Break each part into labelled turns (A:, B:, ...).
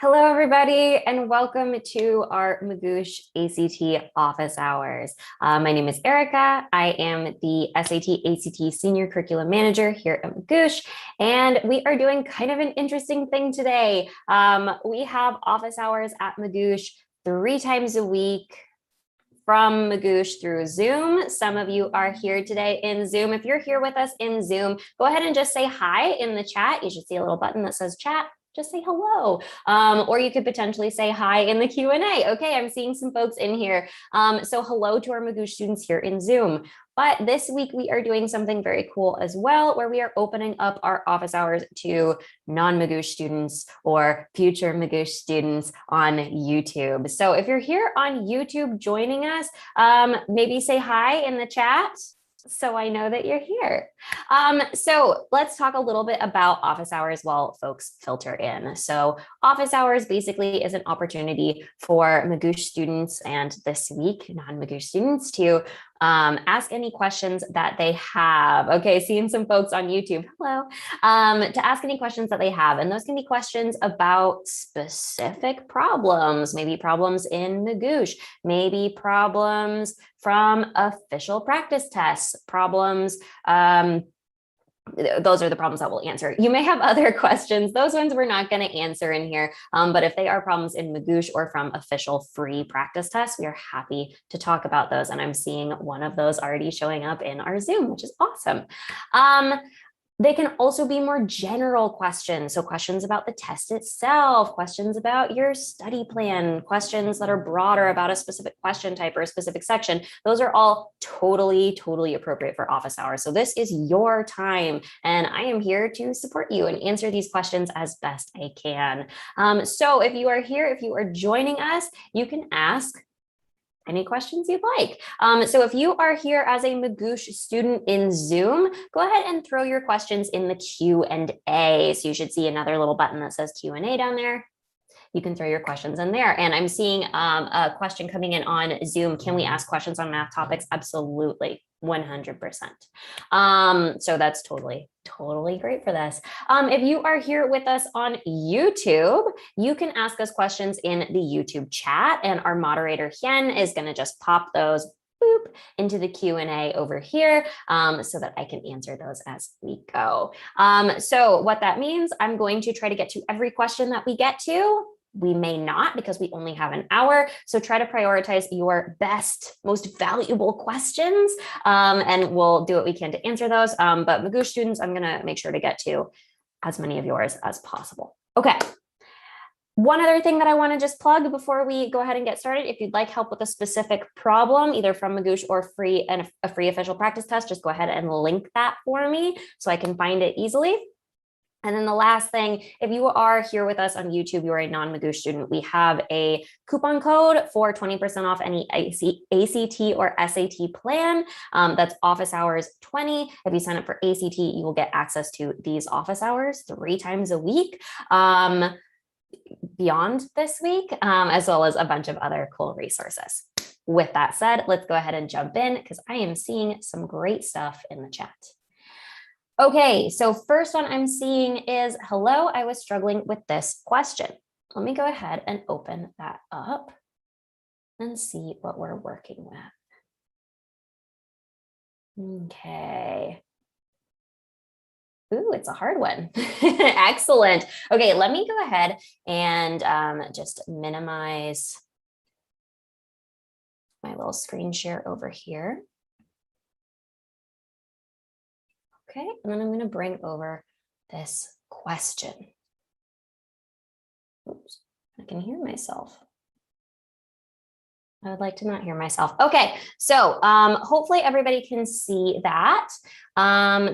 A: Hello, everybody, and welcome to our Magoosh ACT office hours. My name is Erica. I am the SAT ACT Senior Curriculum Manager here at Magoosh, and we are doing kind of an interesting thing today. We have office hours at Magoosh 3 times a week from Magoosh through Zoom. Some of you are here today in Zoom. If you're here with us in Zoom, go ahead and just say hi in the chat. You should see a little button that says chat. Just say hello. Or you could potentially say hi in the Q&A. Okay, I'm seeing some folks in here. So hello to our Magoosh students here in Zoom. But this week we are doing something very cool as well, where we are opening up our office hours to non-Magoosh students or future Magoosh students on YouTube. So if you're here on YouTube joining us, maybe say hi in the chat so I know that you're here. So let's talk a little bit about office hours while folks filter in. So office hours basically is an opportunity for Magoosh students, and this week non-Magoosh students, to ask any questions that they have. Okay, seeing some folks on YouTube, hello, to ask any questions that they have. And those can be questions about specific problems, maybe problems in Magoosh, maybe problems from official practice tests, problems, those are the problems that we'll answer. You may have other questions. Those ones we're not going to answer in here. But if they are problems in Magoosh or from official free practice tests, we are happy to talk about those. And I'm seeing one of those already showing up in our Zoom, which is awesome. They can also be more general questions. So questions about the test itself, questions about your study plan, questions that are broader about a specific question type or a specific section. Those are all totally appropriate for office hours. So this is your time, and I am here to support you and answer these questions as best I can. So if you are here, if you are joining us, you can ask any questions you'd like. So if you are here as a Magoosh student in Zoom, go ahead and throw your questions in the Q&A. So you should see another little button that says Q&A down there. You can throw your questions in there. And I'm seeing a question coming in on Zoom. Can we ask questions on math topics? Absolutely, 100%. So that's totally great for this. If you are here with us on YouTube, you can ask us questions in the YouTube chat, and our moderator Hien is going to just pop those into the Q&A over here so that I can answer those as we go. So what that means, I'm going to try to get to every question that we get to. We may not, because we only have an hour. So try to prioritize your best, most valuable questions, and we'll do what we can to answer those. But Magoosh students, I'm going to make sure to get to as many of yours as possible. Okay. One other thing that I want to just plug before we go ahead and get started, if you'd like help with a specific problem, either from Magoosh or a free official practice test, just go ahead and link that for me so I can find it easily. And then the last thing, if you are here with us on YouTube, you're a non-Magoosh student, we have a coupon code for 20% off any ACT or SAT plan. That's office hours 20. If you sign up for ACT, you will get access to these office hours 3 times a week. Beyond this week, as well as a bunch of other cool resources. With that said, let's go ahead and jump in, because I am seeing some great stuff in the chat. Okay, so first one I'm seeing is, hello, I was struggling with this question. Let me go ahead and open that up and see what we're working with. Okay. Ooh, it's a hard one. Excellent. Okay, let me go ahead and just minimize my little screen share over here. Okay, and then I'm going to bring over this question. Oops, I can hear myself. I would like to not hear myself. Okay, so hopefully everybody can see that.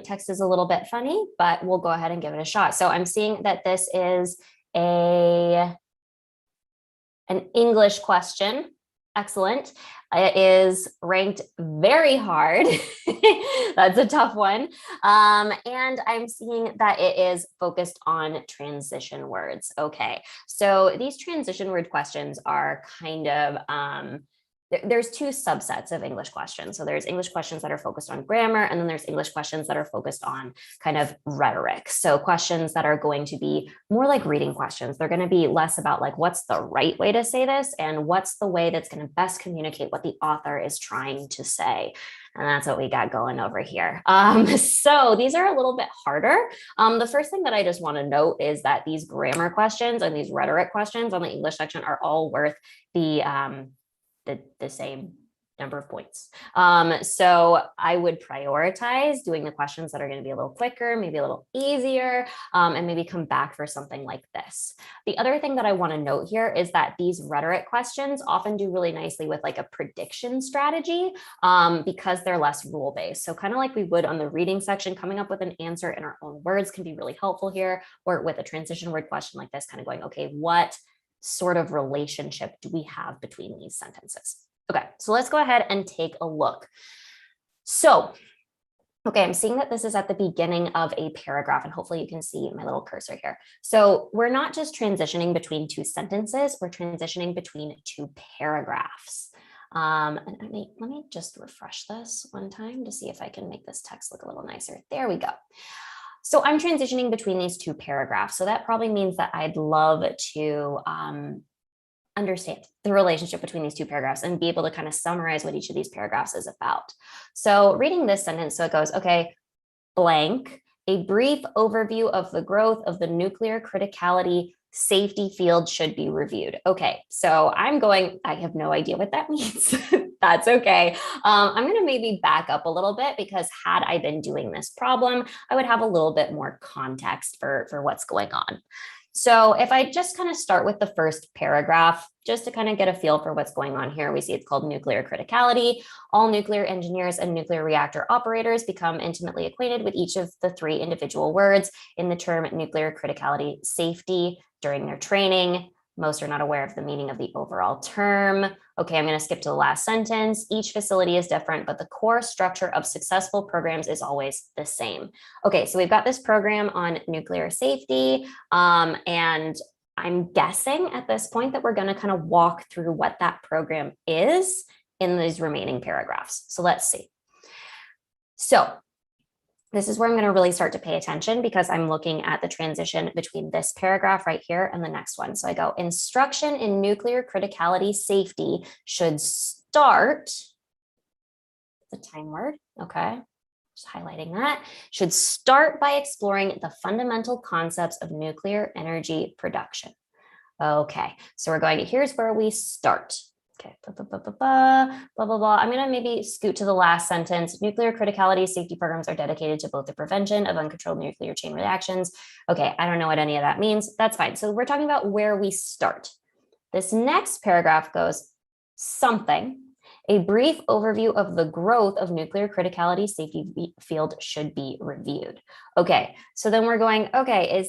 A: Text is a little bit funny, but we'll go ahead and give it a shot. So I'm seeing that this is an English question. Excellent. It is ranked very hard. That's a tough one. And I'm seeing that it is focused on transition words. Okay, so these transition word questions are kind of there's two subsets of English questions. So there's English questions that are focused on grammar, and then there's English questions that are focused on kind of rhetoric. So questions that are going to be more like reading questions. They're going to be less about like, what's the right way to say this, and what's the way that's going to best communicate what the author is trying to say. And that's what we got going over here. So these are a little bit harder. The first thing that I just want to note is that these grammar questions and these rhetoric questions on the English section are all worth the same number of points. So I would prioritize doing the questions that are going to be a little quicker, maybe a little easier, and maybe come back for something like this. The other thing that I want to note here is that these rhetoric questions often do really nicely with like a prediction strategy because they're less rule-based. So kind of like we would on the reading section, coming up with an answer in our own words can be really helpful here, or with a transition word question like this, kind of going, okay, what sort of relationship do we have between these sentences? Okay, so let's go ahead and take a look. So, okay, I'm seeing that this is at the beginning of a paragraph, and hopefully you can see my little cursor here. So we're not just transitioning between two sentences, we're transitioning between two paragraphs. And let me just refresh this one time to see if I can make this text look a little nicer. There we go. So I'm transitioning between these two paragraphs. So that probably means that I'd love to understand the relationship between these two paragraphs and be able to kind of summarize what each of these paragraphs is about. So reading this sentence, so it goes, okay, blank, a brief overview of the growth of the nuclear criticality safety field should be reviewed. Okay, so I'm going, I have no idea what that means. That's okay. I'm going to maybe back up a little bit, because had I been doing this problem, I would have a little bit more context for what's going on. So if I just kind of start with the first paragraph, just to kind of get a feel for what's going on here, we see it's called nuclear criticality. All nuclear engineers and nuclear reactor operators become intimately acquainted with each of the three individual words in the term nuclear criticality safety during their training. Most are not aware of the meaning of the overall term. Okay, I'm going to skip to the last sentence. Each facility is different, but the core structure of successful programs is always the same. Okay, so we've got this program on nuclear safety, and I'm guessing at this point that we're going to kind of walk through what that program is in these remaining paragraphs. So let's see. So this is where I'm going to really start to pay attention, because I'm looking at the transition between this paragraph right here and the next one. So I go, instruction in nuclear criticality safety should start, the time word, okay, just highlighting that, should start by exploring the fundamental concepts of nuclear energy production. Okay, so we're going, here's where we start. Okay, blah, blah, blah. I'm going to maybe scoot to the last sentence. Nuclear criticality safety programs are dedicated to both the prevention of uncontrolled nuclear chain reactions. Okay, I don't know what any of that means. That's fine. So we're talking about where we start. This next paragraph goes, something, a brief overview of the growth of nuclear criticality safety field should be reviewed. Okay, so then we're going, okay,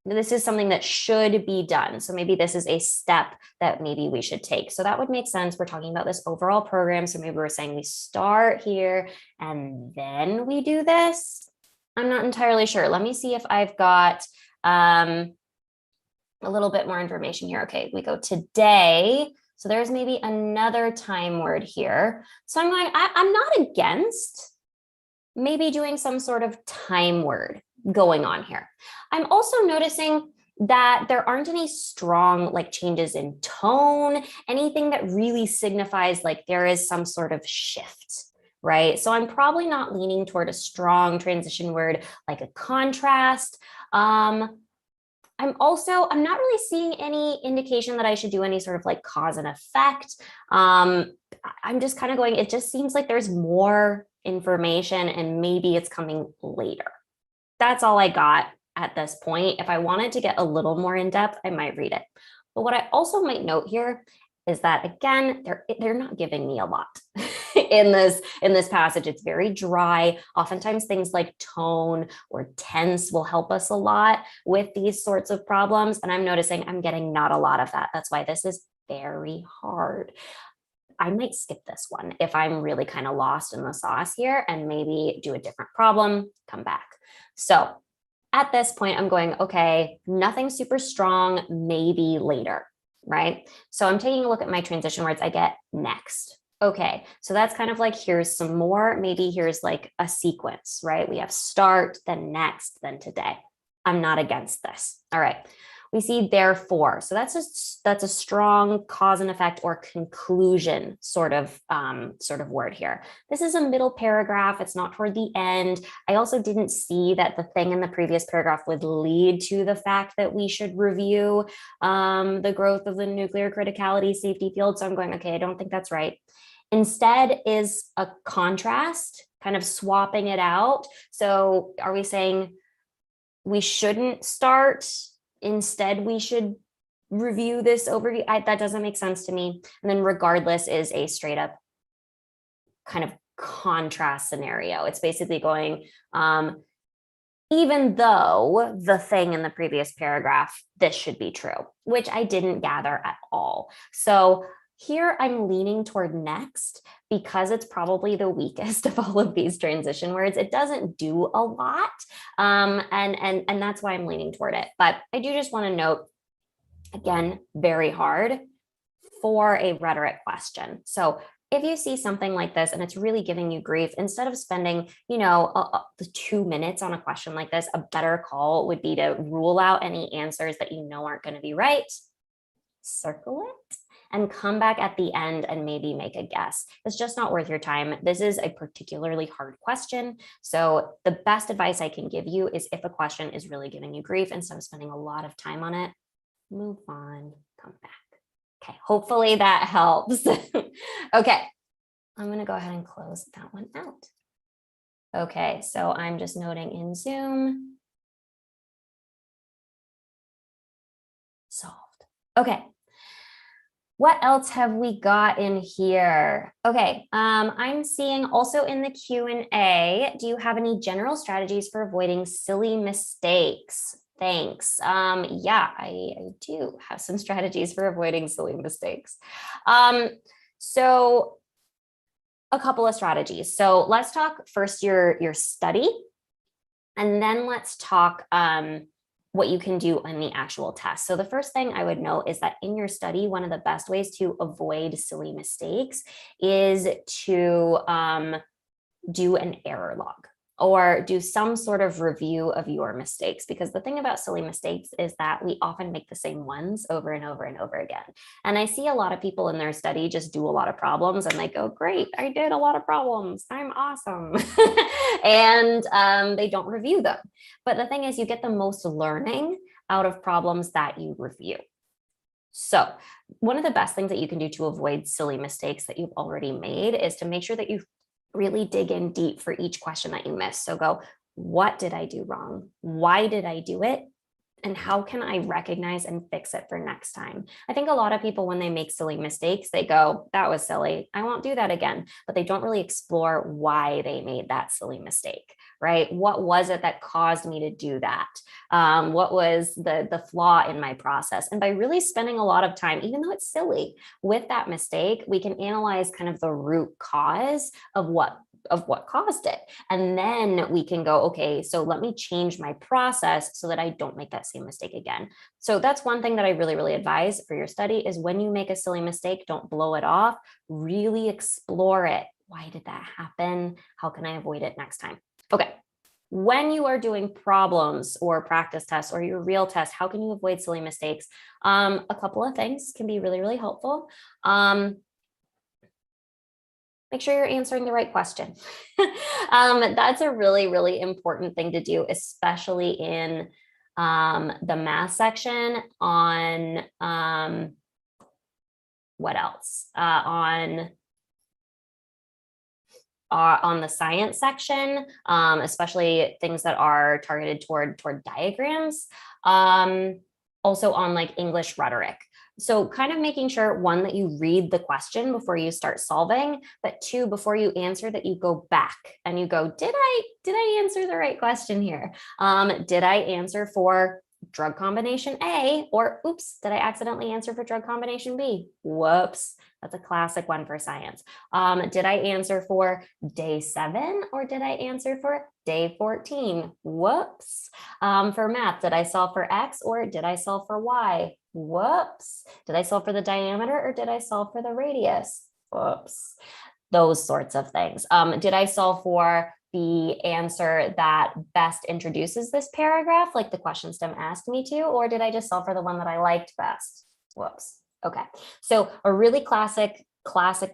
A: this is something that should be done. So maybe this is a step that maybe we should take. So that would make sense. We're talking about this overall program. So maybe we're saying we start here and then we do this. I'm not entirely sure. Let me see if I've got a little bit more information here. Okay, we go today. So there's maybe another time word here. So I'm going, I'm not against maybe doing some sort of time word going on here. I'm also noticing that there aren't any strong like changes in tone, anything that really signifies like there is some sort of shift, right? So I'm probably not leaning toward a strong transition word like a contrast. I'm not really seeing any indication that I should do any sort of like cause and effect. I'm just kind of going, it just seems like there's more information and maybe it's coming later. That's all I got at this point. If I wanted to get a little more in depth, I might read it. But what I also might note here is that, again, they're not giving me a lot in this passage. It's very dry. Oftentimes things like tone or tense will help us a lot with these sorts of problems. And I'm noticing I'm getting not a lot of that. That's why this is very hard. I might skip this one if I'm really kind of lost in the sauce here and maybe do a different problem, come back. So at this point, I'm going, okay, nothing super strong, maybe later. right? So I'm taking a look at my transition words. I get next. Okay, so that's kind of like, here's some more. Maybe here's like a sequence, right? We have start, then next, then today. I'm not against this. All right. We see therefore. So that's a strong cause and effect or conclusion sort of word here. This is a middle paragraph. It's not toward the end. I also didn't see that the thing in the previous paragraph would lead to the fact that we should review the growth of the nuclear criticality safety field. So I'm going, okay, I don't think that's right. Instead is a contrast, kind of swapping it out. So are we saying we shouldn't start? Instead, we should review this overview. That doesn't make sense to me. And then regardless is a straight up kind of contrast scenario. It's basically going, even though the thing in the previous paragraph, this should be true, which I didn't gather at all. So here I'm leaning toward next because it's probably the weakest of all of these transition words. It doesn't do a lot, and that's why I'm leaning toward it. But I do just want to note, again, very hard for a rhetoric question. So if you see something like this and it's really giving you grief, instead of spending, the 2 minutes on a question like this, a better call would be to rule out any answers that you know aren't going to be right, circle it, and come back at the end and maybe make a guess. It's just not worth your time. This is a particularly hard question. So the best advice I can give you is, if a question is really giving you grief, instead of spending a lot of time on it, move on, come back. Okay, hopefully that helps. Okay, I'm going to go ahead and close that one out. Okay, so I'm just noting in Zoom. Solved. Okay. What else have we got in here? Okay, I'm seeing also in the Q&A, do you have any general strategies for avoiding silly mistakes? Thanks. Yeah, I do have some strategies for avoiding silly mistakes. So a couple of strategies. So let's talk first your study, and then let's talk what you can do on the actual test. So the first thing I would note is that in your study, one of the best ways to avoid silly mistakes is to do an error log or do some sort of review of your mistakes. Because the thing about silly mistakes is that we often make the same ones over and over and over again. And I see a lot of people in their study just do a lot of problems and they go, great, I did a lot of problems, I'm awesome. And they don't review them. But the thing is, you get the most learning out of problems that you review. So one of the best things that you can do to avoid silly mistakes that you've already made is to make sure that you really dig in deep for each question that you miss. So go, what did I do wrong? Why did I do it? And how can I recognize and fix it for next time? I think a lot of people, when they make silly mistakes, they go, that was silly, I won't do that again. But they don't really explore why they made that silly mistake, right? What was it that caused me to do that? What was the flaw in my process? And by really spending a lot of time, even though it's silly, with that mistake, we can analyze kind of the root cause of what caused it. And then we can go, okay, so let me change my process so that I don't make that same mistake again. So that's one thing that I really, really advise for your study is when you make a silly mistake, don't blow it off, really explore it. Why did that happen? How can I avoid it next time? Okay. When you are doing problems or practice tests or your real test, how can you avoid silly mistakes? A couple of things can be really, really helpful. Make sure you're answering the right question. That's a really, really important thing to do, especially in the math section on what else? On the science section, especially things that are targeted toward diagrams. Also on like English rhetoric. So kind of making sure, one, that you read the question before you start solving, but two, before you answer, that you go back and you go, did I answer the right question here? Did I answer for drug combination A, or oops, did I accidentally answer for drug combination B? Whoops, that's a classic one for science. Did I answer for day 7 or did I answer for day 14? Whoops. For math, did I solve for X or did I solve for Y? Whoops. Did I solve for the diameter or did I solve for the radius? Whoops. Those sorts of things. Did I solve for the answer that best introduces this paragraph, like the question stem asked me to, or did I just solve for the one that I liked best? Whoops. Okay. So a really classic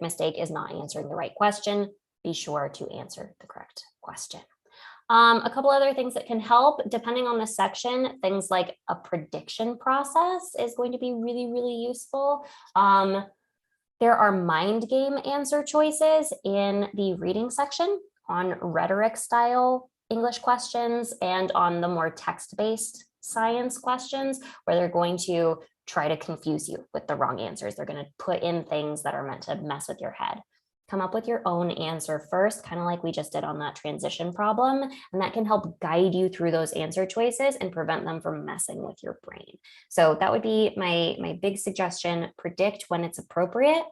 A: mistake is not answering the right question. Be sure to answer the correct question. A couple other things that can help, depending on the section, things like a prediction process is going to be really, really useful. There are mind game answer choices in the reading section on rhetoric style English questions and on the more text-based science questions where they're going to try to confuse you with the wrong answers. They're going to put in things that are meant to mess with your head. Come up with your own answer first, kind of like we just did on that transition problem, and that can help guide you through those answer choices and prevent them from messing with your brain. So that would be my big suggestion: predict when it's appropriate.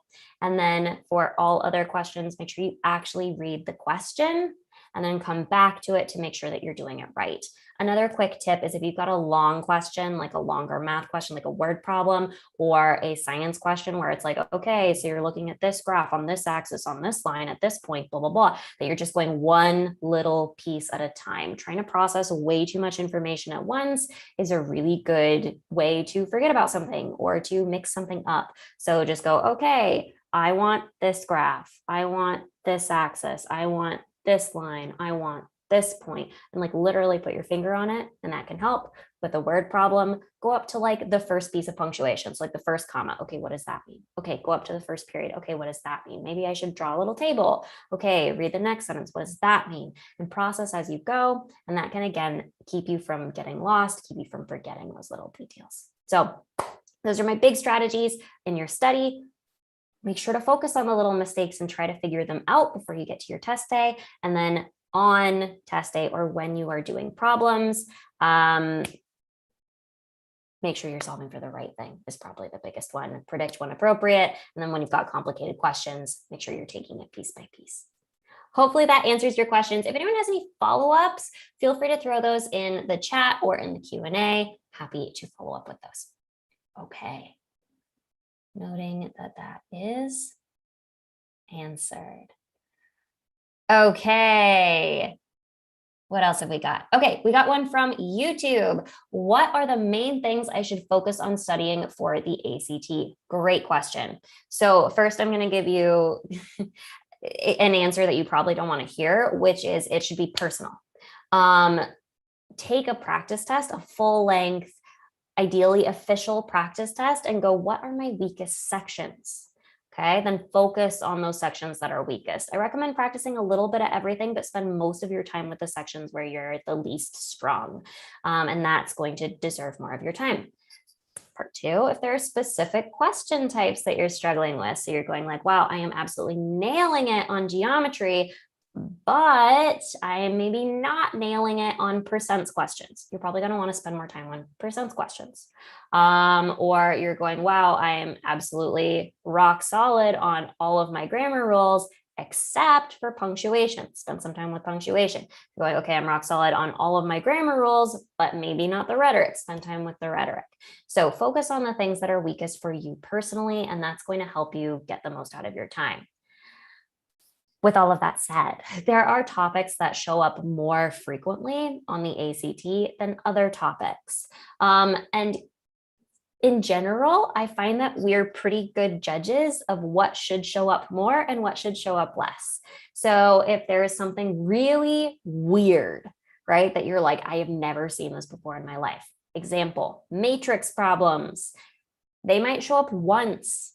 A: And then for all other questions, make sure you actually read the question and then come back to it to make sure that you're doing it right. Another quick tip is if you've got a long question, like a longer math question, like a word problem or a science question where it's like, okay, so you're looking at this graph on this axis, on this line at this point, blah, blah, blah, that you're just going one little piece at a time. Trying to process way too much information at once is a really good way to forget about something or to mix something up. So just go, okay, I want this graph. I want this axis. I want this line. I want this point, and like literally put your finger on it, and that can help. With a word problem, go up to like the first piece of punctuation, so like the first comma. Okay, what does that mean? Okay, go up to the first period. Okay, what does that mean? Maybe I should draw a little table. Okay, read the next sentence. What does that mean? And process as you go, and that can again keep you from getting lost, keep you from forgetting those little details. So those are my big strategies in your study. Make sure to focus on the little mistakes and try to figure them out before you get to your test day. And then on test day or when you are doing problems, make sure you're solving for the right thing is probably the biggest one. Predict when appropriate. And then when you've got complicated questions, make sure you're taking it piece by piece. Hopefully that answers your questions. If anyone has any follow-ups, feel free to throw those in the chat or in the Q&A. Happy to follow up with those. Okay. Noting that that is answered. Okay. What else have we got? Okay, we got one from YouTube. What are the main things I should focus on studying for the ACT? Great question. So first, I'm going to give you an answer that you probably don't want to hear, which is it should be personal. Take a practice test, a full length, ideally official practice test, and go, what are my weakest sections? Okay, then focus on those sections that are weakest. I recommend practicing a little bit of everything, but spend most of your time with the sections where you're the least strong. And that's going to deserve more of your time. Part 2, if there are specific question types that you're struggling with, so you're going like, wow, I am absolutely nailing it on geometry, but I am maybe not nailing it on percents questions. You're probably going to want to spend more time on percents questions. Or you're going, wow, I am absolutely rock solid on all of my grammar rules, except for punctuation. Spend some time with punctuation. You're going, okay, I'm rock solid on all of my grammar rules, but maybe not the rhetoric. Spend time with the rhetoric. So focus on the things that are weakest for you personally, and that's going to help you get the most out of your time. With all of that said, there are topics that show up more frequently on the ACT than other topics. And in general, I find that we're pretty good judges of what should show up more and what should show up less. So if there is something really weird, right, that you're like, I have never seen this before in my life. Example, matrix problems. They might show up once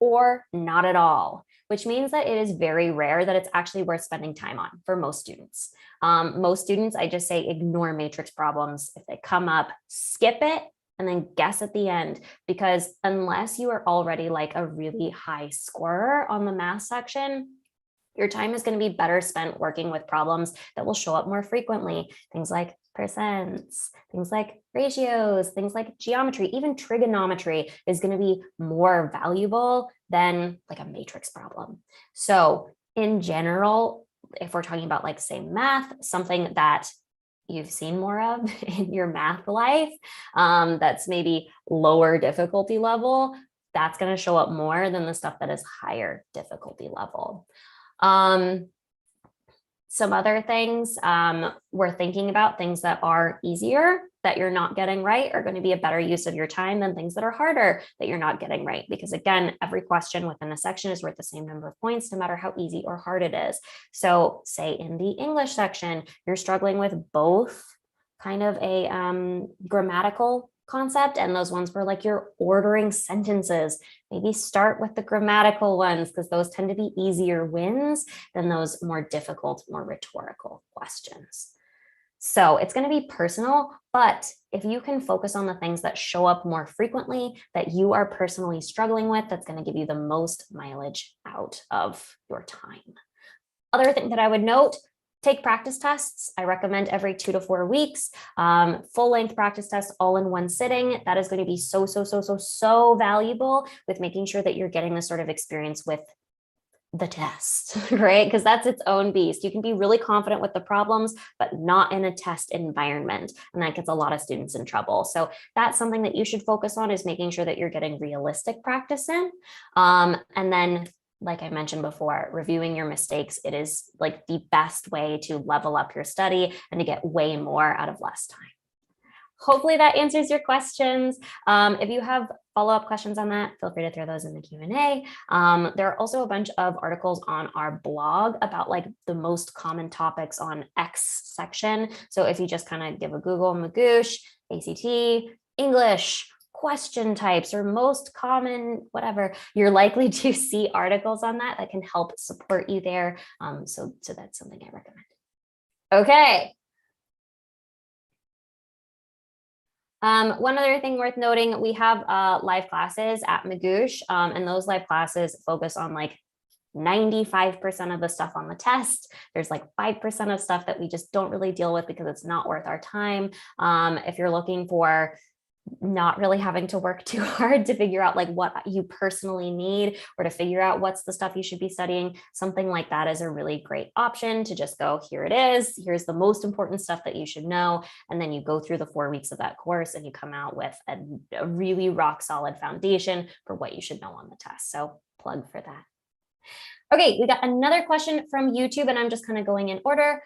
A: or not at all, which means that it is very rare that it's actually worth spending time on for most students. Most students, I just say ignore matrix problems. If they come up, skip it and then guess at the end, because unless you are already like a really high scorer on the math section, your time is going to be better spent working with problems that will show up more frequently. Things like percents, things like ratios, things like geometry, even trigonometry is going to be more valuable than like a matrix problem. So in general, if we're talking about like say math, something that you've seen more of in your math life, that's maybe lower difficulty level, that's going to show up more than the stuff that is higher difficulty level. Some other things we're thinking about, things that are easier that you're not getting right are going to be a better use of your time than things that are harder that you're not getting right. Because again, every question within a section is worth the same number of points, no matter how easy or hard it is. So say in the English section, you're struggling with both kind of a grammatical concept and those ones where like you're ordering sentences. Maybe start with the grammatical ones because those tend to be easier wins than those more difficult, more rhetorical questions. So it's going to be personal, but if you can focus on the things that show up more frequently that you are personally struggling with, that's going to give you the most mileage out of your time. Other thing that I would note, take practice tests. I recommend every 2 to 4 weeks, full length practice tests all in one sitting. That is going to be so valuable with making sure that you're getting this sort of experience with the test, right? Because that's its own beast. You can be really confident with the problems, but not in a test environment. And that gets a lot of students in trouble. So that's something that you should focus on, is making sure that you're getting realistic practice in. And then, like I mentioned before, reviewing your mistakes. It is like the best way to level up your study and to get way more out of less time. Hopefully that answers your questions. If you have follow-up questions on that, feel free to throw those in the Q&A. There are also a bunch of articles on our blog about like the most common topics on X section. So if you just kind of give a Google Magoosh, ACT, English, question types, or most common, whatever, you're likely to see articles on that that can help support you there. So that's something I recommend. Okay. One other thing worth noting, we have live classes at Magoosh, and those live classes focus on like 95% of the stuff on the test. There's like 5% of stuff that we just don't really deal with because it's not worth our time. If you're looking for not really having to work too hard to figure out like what you personally need, or to figure out what's the stuff you should be studying, something like that is a really great option to just go, here it is, here's the most important stuff that you should know. And then you go through the 4 weeks of that course and you come out with a really rock solid foundation for what you should know on the test. So plug for that. Okay, we got another question from YouTube, and I'm just kind of going in order.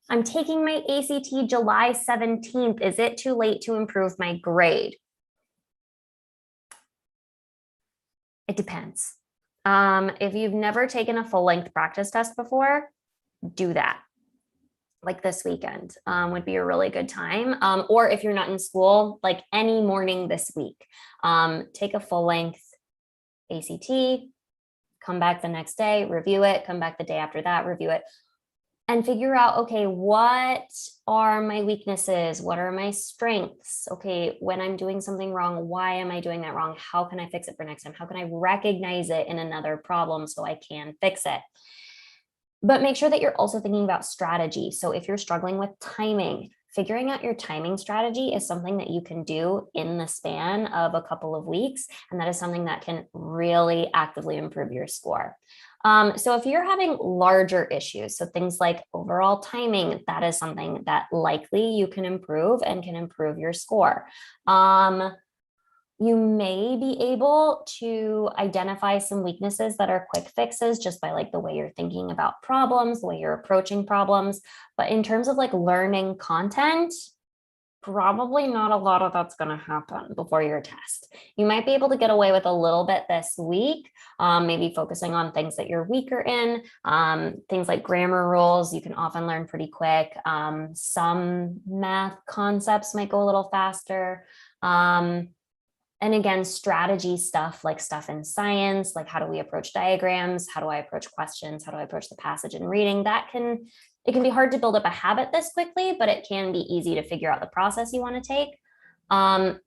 A: I'm taking my ACT July 17th. Is it too late to improve my grade? It depends. If you've never taken a full-length practice test before, do that. Like this weekend would be a really good time. Or if you're not in school, like any morning this week, take a full-length ACT, come back the next day, review it, come back the day after that, review it, and figure out, okay, what are my weaknesses? What are my strengths? Okay, when I'm doing something wrong, why am I doing that wrong? How can I fix it for next time? How can I recognize it in another problem so I can fix it? But make sure that you're also thinking about strategy. So if you're struggling with timing, figuring out your timing strategy is something that you can do in the span of a couple of weeks. And that is something that can really actively improve your score. So if you're having larger issues, so things like overall timing, that is something that likely you can improve and can improve your score. You may be able to identify some weaknesses that are quick fixes just by like the way you're thinking about problems, the way you're approaching problems. But in terms of like learning content, probably not a lot of that's going to happen before your test. You might be able to get away with a little bit this week, maybe focusing on things that you're weaker in, things like grammar rules, you can often learn pretty quick. Some math concepts might go a little faster. And again, strategy stuff, like stuff in science, like how do we approach diagrams? How do I approach questions? How do I approach the passage in reading? It can be hard to build up a habit this quickly, but it can be easy to figure out the process you want to take.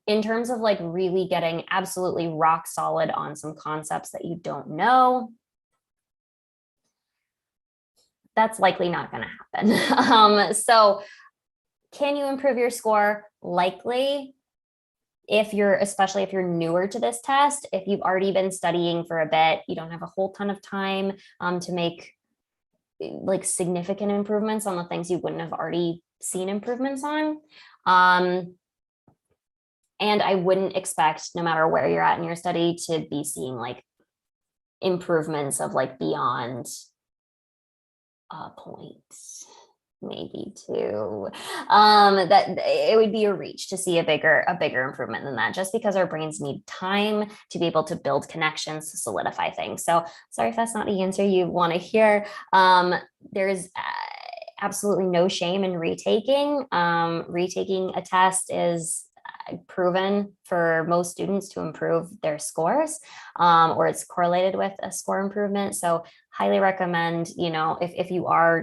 A: In terms of like really getting absolutely rock solid on some concepts that you don't know, that's likely not going to happen. So Can you improve your score? Likely, especially if you're newer to this test. If you've already been studying for a bit, you don't have a whole ton of time to make like significant improvements on the things you wouldn't have already seen improvements on. And I wouldn't expect, no matter where you're at in your study, to be seeing like improvements of like beyond a point, maybe two. That it would be a reach to see a bigger improvement than that, just because our brains need time to be able to build connections to solidify things. So sorry if that's not the answer you want to hear. There's absolutely no shame in retaking. Retaking a test is proven for most students to improve their scores, or it's correlated with a score improvement. So highly recommend, if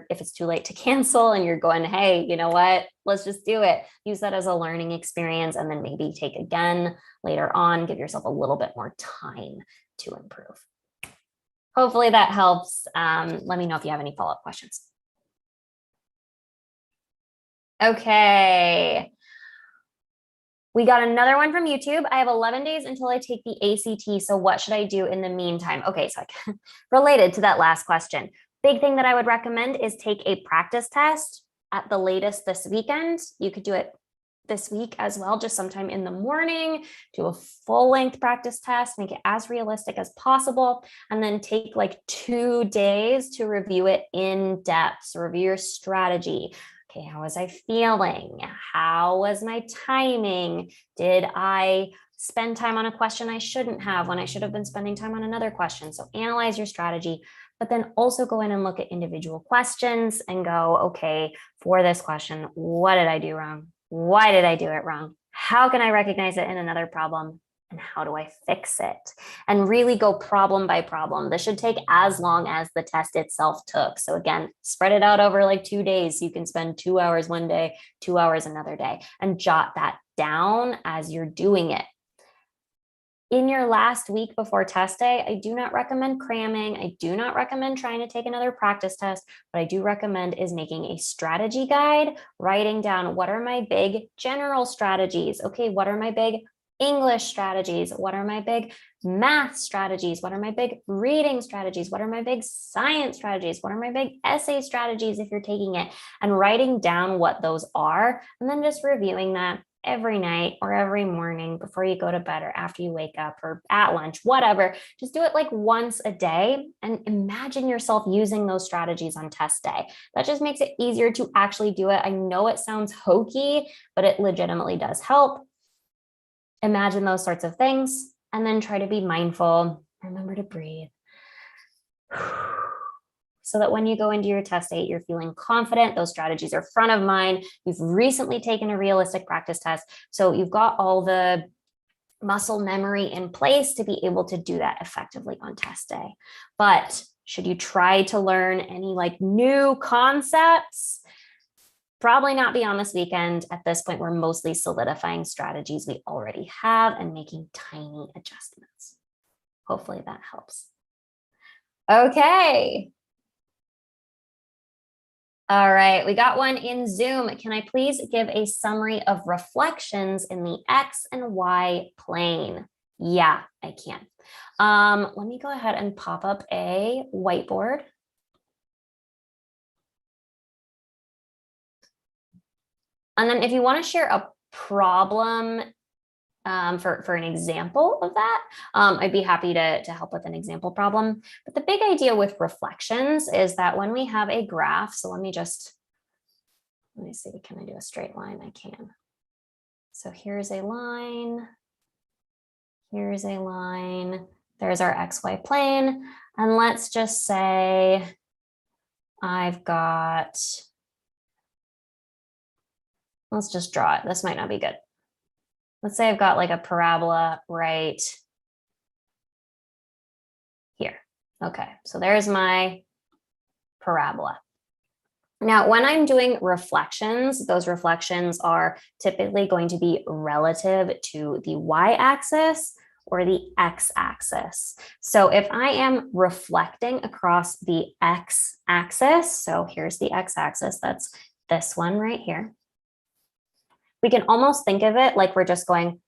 A: it's too late to cancel and you're going, hey, you know what, let's just do it. Use that as a learning experience, and then maybe take again later on, give yourself a little bit more time to improve. Hopefully that helps. Let me know if you have any follow-up questions. Okay. We got another one from YouTube. I have 11 days until I take the ACT. So what should I do in the meantime? Okay, so related to that last question, big thing that I would recommend is take a practice test at the latest this weekend. You could do it this week as well, just sometime in the morning, do a full-length practice test, make it as realistic as possible, and then take like 2 days to review it in depth. So review your strategy. Okay, how was I feeling? How was my timing? Did I spend time on a question I shouldn't have when I should have been spending time on another question? So analyze your strategy, but then also go in and look at individual questions and go, okay, for this question, what did I do wrong? Why did I do it wrong? How can I recognize it in another problem? And how do I fix it? And really go problem by problem. This should take as long as the test itself took. So again, spread it out over like 2 days. You can spend 2 hours one day, 2 hours another day, and jot that down as you're doing it. In your last week before test day, I do not recommend cramming. I do not recommend trying to take another practice test. What I do recommend is making a strategy guide, writing down what are my big general strategies. Okay, what are my big English strategies? What are my big math strategies? What are my big reading strategies? What are my big science strategies? What are my big essay strategies if you're taking it? And writing down what those are, and then just reviewing that every night or every morning before you go to bed or after you wake up or at lunch, whatever. Just do it like once a day and imagine yourself using those strategies on test day. That just makes it easier to actually do it. I know it sounds hokey, but it legitimately does help. Imagine those sorts of things and then try to be mindful. Remember to breathe. So that when you go into your test date, you're feeling confident. Those strategies are front of mind. You've recently taken a realistic practice test. So you've got all the muscle memory in place to be able to do that effectively on test day. But should you try to learn any like new concepts? Probably not beyond this weekend. At this point, we're mostly solidifying strategies we already have and making tiny adjustments. Hopefully that helps. Okay. All right, we got one in Zoom. Can I please give a summary of reflections in the X and Y plane? Yeah, I can. Let me go ahead and pop up a whiteboard. And then if you want to share a problem for an example of that, I'd be happy to help with an example problem. But the big idea with reflections is that when we have a graph, so let me see, can I do a straight line? I can. So here's a line, here's a line, there's our XY plane. And let's just say I've got, let's just draw it. This might not be good. Let's say I've got like a parabola right here. Okay, so there's my parabola. Now, when I'm doing reflections, those reflections are typically going to be relative to the y-axis or the x-axis. So if I am reflecting across the x-axis, so here's the x-axis, that's this one right here. we can almost think of it like we're just going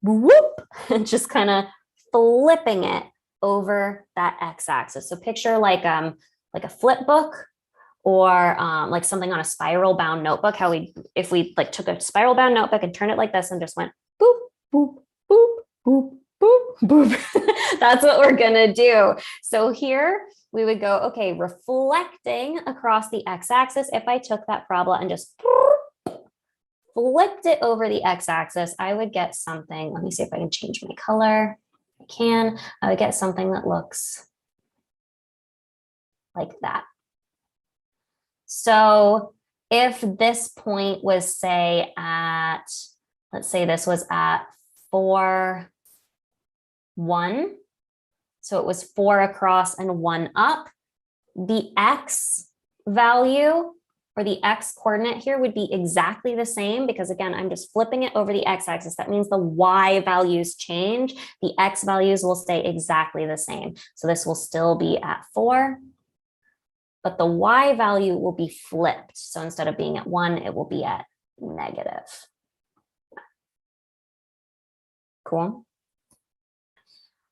A: whoop and just kind of flipping it over that x-axis. So picture like a flip book or like something on a spiral bound notebook, how if we like took a spiral bound notebook and turned it like this and just went boop, boop, boop, boop, boop, boop. That's what we're gonna do. So here we would go, okay, reflecting across the x-axis. If I took that parabola and just flipped it over the x-axis, I would get something. Let me see if I can change my color. I can. I would get something that looks like that. So if this point was, say, at, let's say this was at 4, 1. So it was 4 across and 1 up. The x value or the x coordinate here would be exactly the same because, again, I'm just flipping it over the x-axis. That means the y values change. The x values will stay exactly the same. So this will still be at 4. But the y value will be flipped. So instead of being at 1, it will be at negative. Cool.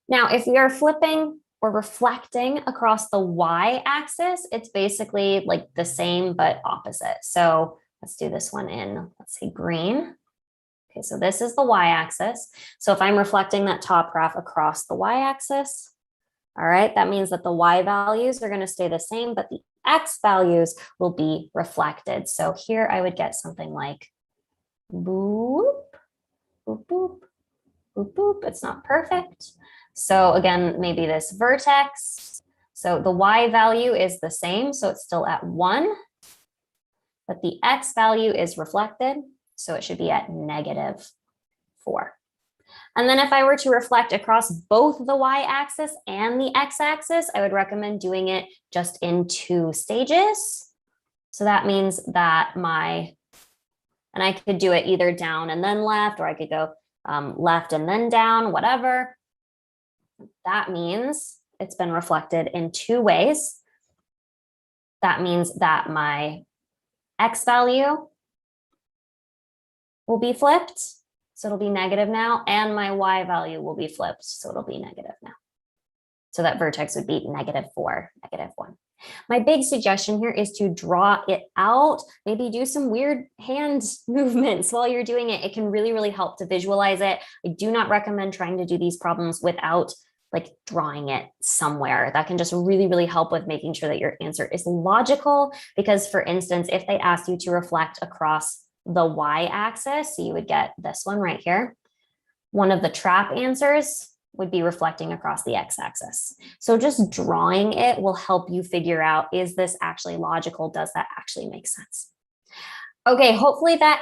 A: Now, if we are flipping or reflecting across the y-axis, it's basically like the same but opposite. So let's do this one in, let's say, green. Okay, so this is the y-axis. So if I'm reflecting that top graph across the y-axis, all right, that means that the y values are going to stay the same, but the x values will be reflected. So here I would get something like boop, boop, boop, boop, boop. It's not perfect. So again, maybe this vertex. So the y value is the same, so it's still at 1, but the x value is reflected, so it should be at negative 4. And then if I were to reflect across both the y-axis and the x-axis, I would recommend doing it just in 2 stages. So that means that and I could do it either down and then left, or I could go left and then down, whatever. That means it's been reflected in 2 ways. That means that my x value will be flipped. So it'll be negative now, and my y value will be flipped, so it'll be negative now. So that vertex would be negative 4, negative 1. My big suggestion here is to draw it out, maybe do some weird hand movements while you're doing it. It can really, really help to visualize it. I do not recommend trying to do these problems without like drawing it somewhere. That can just really, really help with making sure that your answer is logical. Because for instance, if they asked you to reflect across the y-axis, so you would get this one right here. One of the trap answers would be reflecting across the x-axis. So just drawing it will help you figure out, is this actually logical? Does that actually make sense? Okay, hopefully that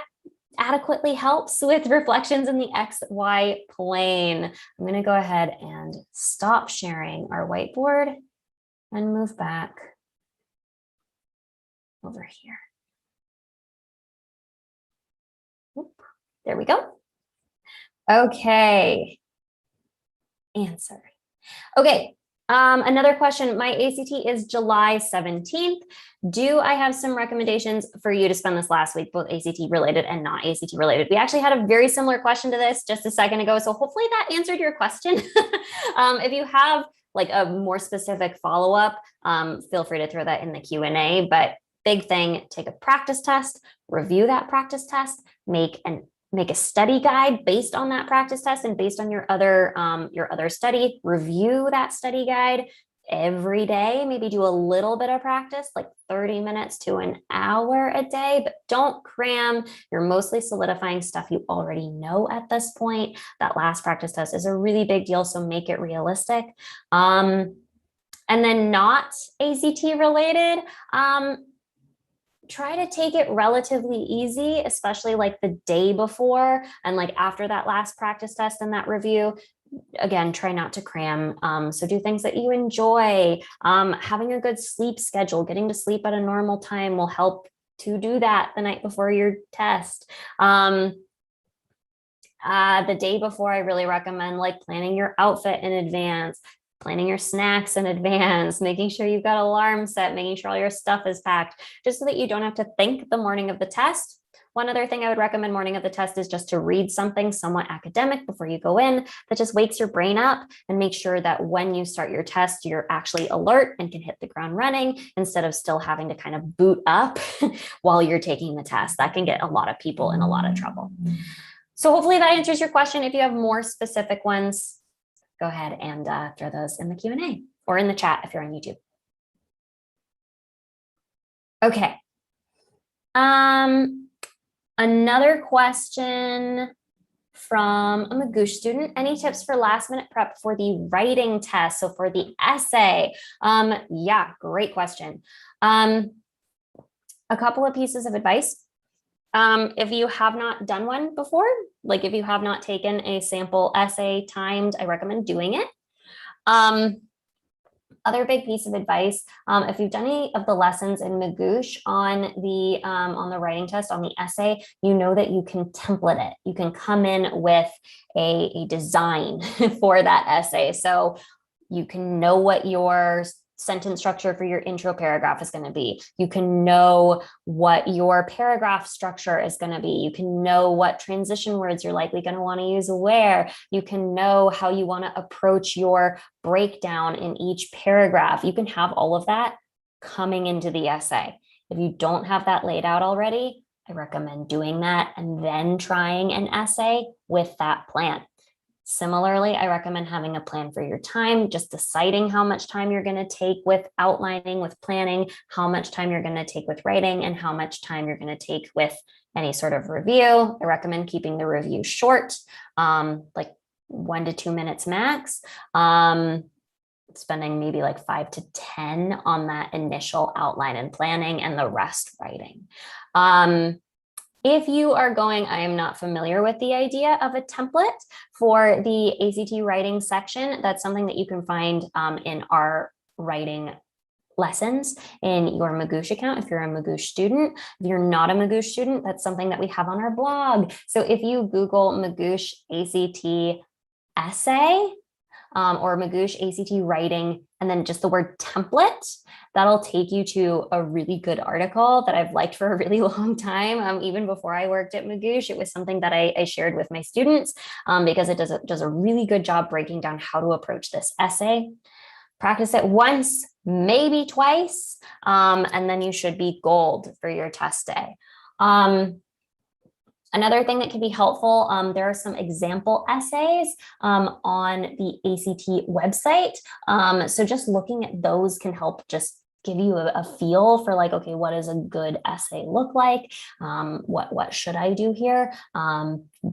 A: adequately helps with reflections in the XY plane. I'm going to go ahead and stop sharing our whiteboard and move back over here. There we go. Okay. Answer. Okay. Another question. My ACT is July 17th. Do I have some recommendations for you to spend this last week, both ACT related and not ACT related? We actually had a very similar question to this just a second ago. So hopefully that answered your question. If you have like a more specific follow-up, feel free to throw that in the Q&A. But big thing, take a practice test, review that practice test, make a study guide based on that practice test and based on your other study. Review that study guide every day. Maybe do a little bit of practice, like 30 minutes to an hour a day, but don't cram. You're mostly solidifying stuff you already know at this point. That last practice test is a really big deal, so make it realistic. And then not ACT related, try to take it relatively easy, especially like the day before and like after that last practice test and that review. Again, try not to cram. So do things that you enjoy. Having a good sleep schedule, getting to sleep at a normal time will help to do that the night before your test. The day before, I really recommend like planning your outfit in advance, planning your snacks in advance, making sure you've got an alarm set, making sure all your stuff is packed, just so that you don't have to think the morning of the test. One other thing I would recommend morning of the test is just to read something somewhat academic before you go in that just wakes your brain up and make sure that when you start your test, you're actually alert and can hit the ground running instead of still having to kind of boot up while you're taking the test. That can get a lot of people in a lot of trouble. So hopefully that answers your question. If you have more specific ones, go ahead and throw those in the Q&A or in the chat if you're on YouTube. Okay. Another question from a Magoosh student. Any tips for last minute prep for the writing test? So for the essay, yeah, great question. A couple of pieces of advice. If you have not done one before, like if you have not taken a sample essay timed, I recommend doing it. Other big piece of advice, if you've done any of the lessons in Magoosh on the writing test, on the essay, you know that you can template it. You can come in with a design for that essay. So you can know what your sentence structure for your intro paragraph is going to be. You can know what your paragraph structure is going to be. You can know what transition words you're likely going to want to use where. You can know how you want to approach your breakdown in each paragraph. You can have all of that coming into the essay. If you don't have that laid out already, I recommend doing that and then trying an essay with that plan. Similarly, I recommend having a plan for your time, just deciding how much time you're going to take with outlining, with planning, how much time you're going to take with writing, and how much time you're going to take with any sort of review. I recommend keeping the review short, like 1 to 2 minutes max, spending maybe like 5 to 10 on that initial outline and planning and the rest writing. If you are going, I am not familiar with the idea of a template for the ACT writing section. That's something that you can find in our writing lessons in your Magoosh account if you're a Magoosh student. If you're not a Magoosh student, that's something that we have on our blog. So if you Google Magoosh ACT essay or Magoosh ACT writing, and then just the word template, that'll take you to a really good article that I've liked for a really long time. Even before I worked at Magoosh, it was something that I shared with my students because it does a really good job breaking down how to approach this essay. Practice it once, maybe twice, and then you should be gold for your test day. Another thing that can be helpful, there are some example essays on the ACT website. So just looking at those can help just give you a feel for like, okay, what does a good essay look like? What should I do here?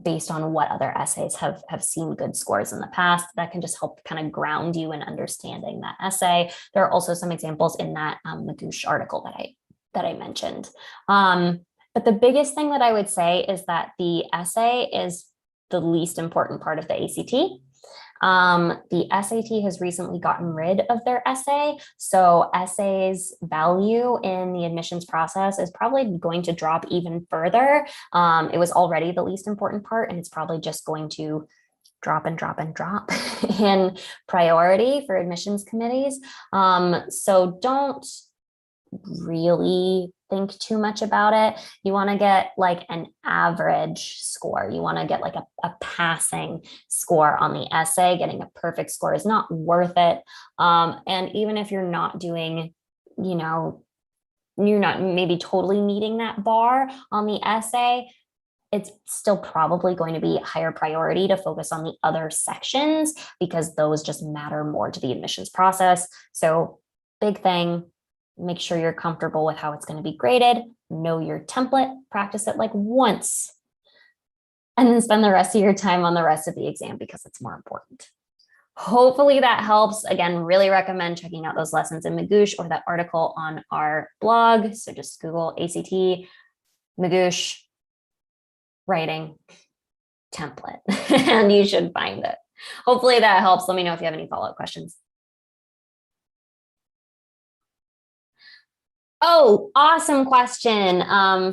A: Based on what other essays have seen good scores in the past, that can just help kind of ground you in understanding that essay. There are also some examples in that Magoosh article that I mentioned. But the biggest thing that I would say is that the essay is the least important part of the ACT. The SAT has recently gotten rid of their essay, so essays' value in the admissions process is probably going to drop even further. It was already the least important part, and it's probably just going to drop and drop and drop in priority for admissions committees. So don't really think too much about it. You want to get like an average score. You want to get like a passing score on the essay. Getting a perfect score is not worth it. And even if you're not doing, you're not maybe totally meeting that bar on the essay, it's still probably going to be a higher priority to focus on the other sections because those just matter more to the admissions process. So big thing, make sure you're comfortable with how it's going to be graded, know your template, practice it like once, and then spend the rest of your time on the rest of the exam because it's more important. Hopefully that helps. Again, really recommend checking out those lessons in Magoosh or that article on our blog. So just Google ACT, Magoosh, writing, template, and you should find it. Hopefully that helps. Let me know if you have any follow-up questions. Oh, awesome question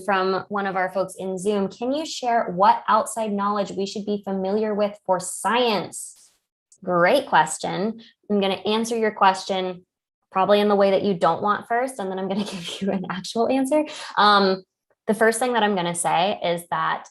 A: from one of our folks in Zoom. Can you share what outside knowledge we should be familiar with for science? Great question. I'm going to answer your question probably in the way that you don't want first, and then I'm going to give you an actual answer. The first thing that I'm going to say is that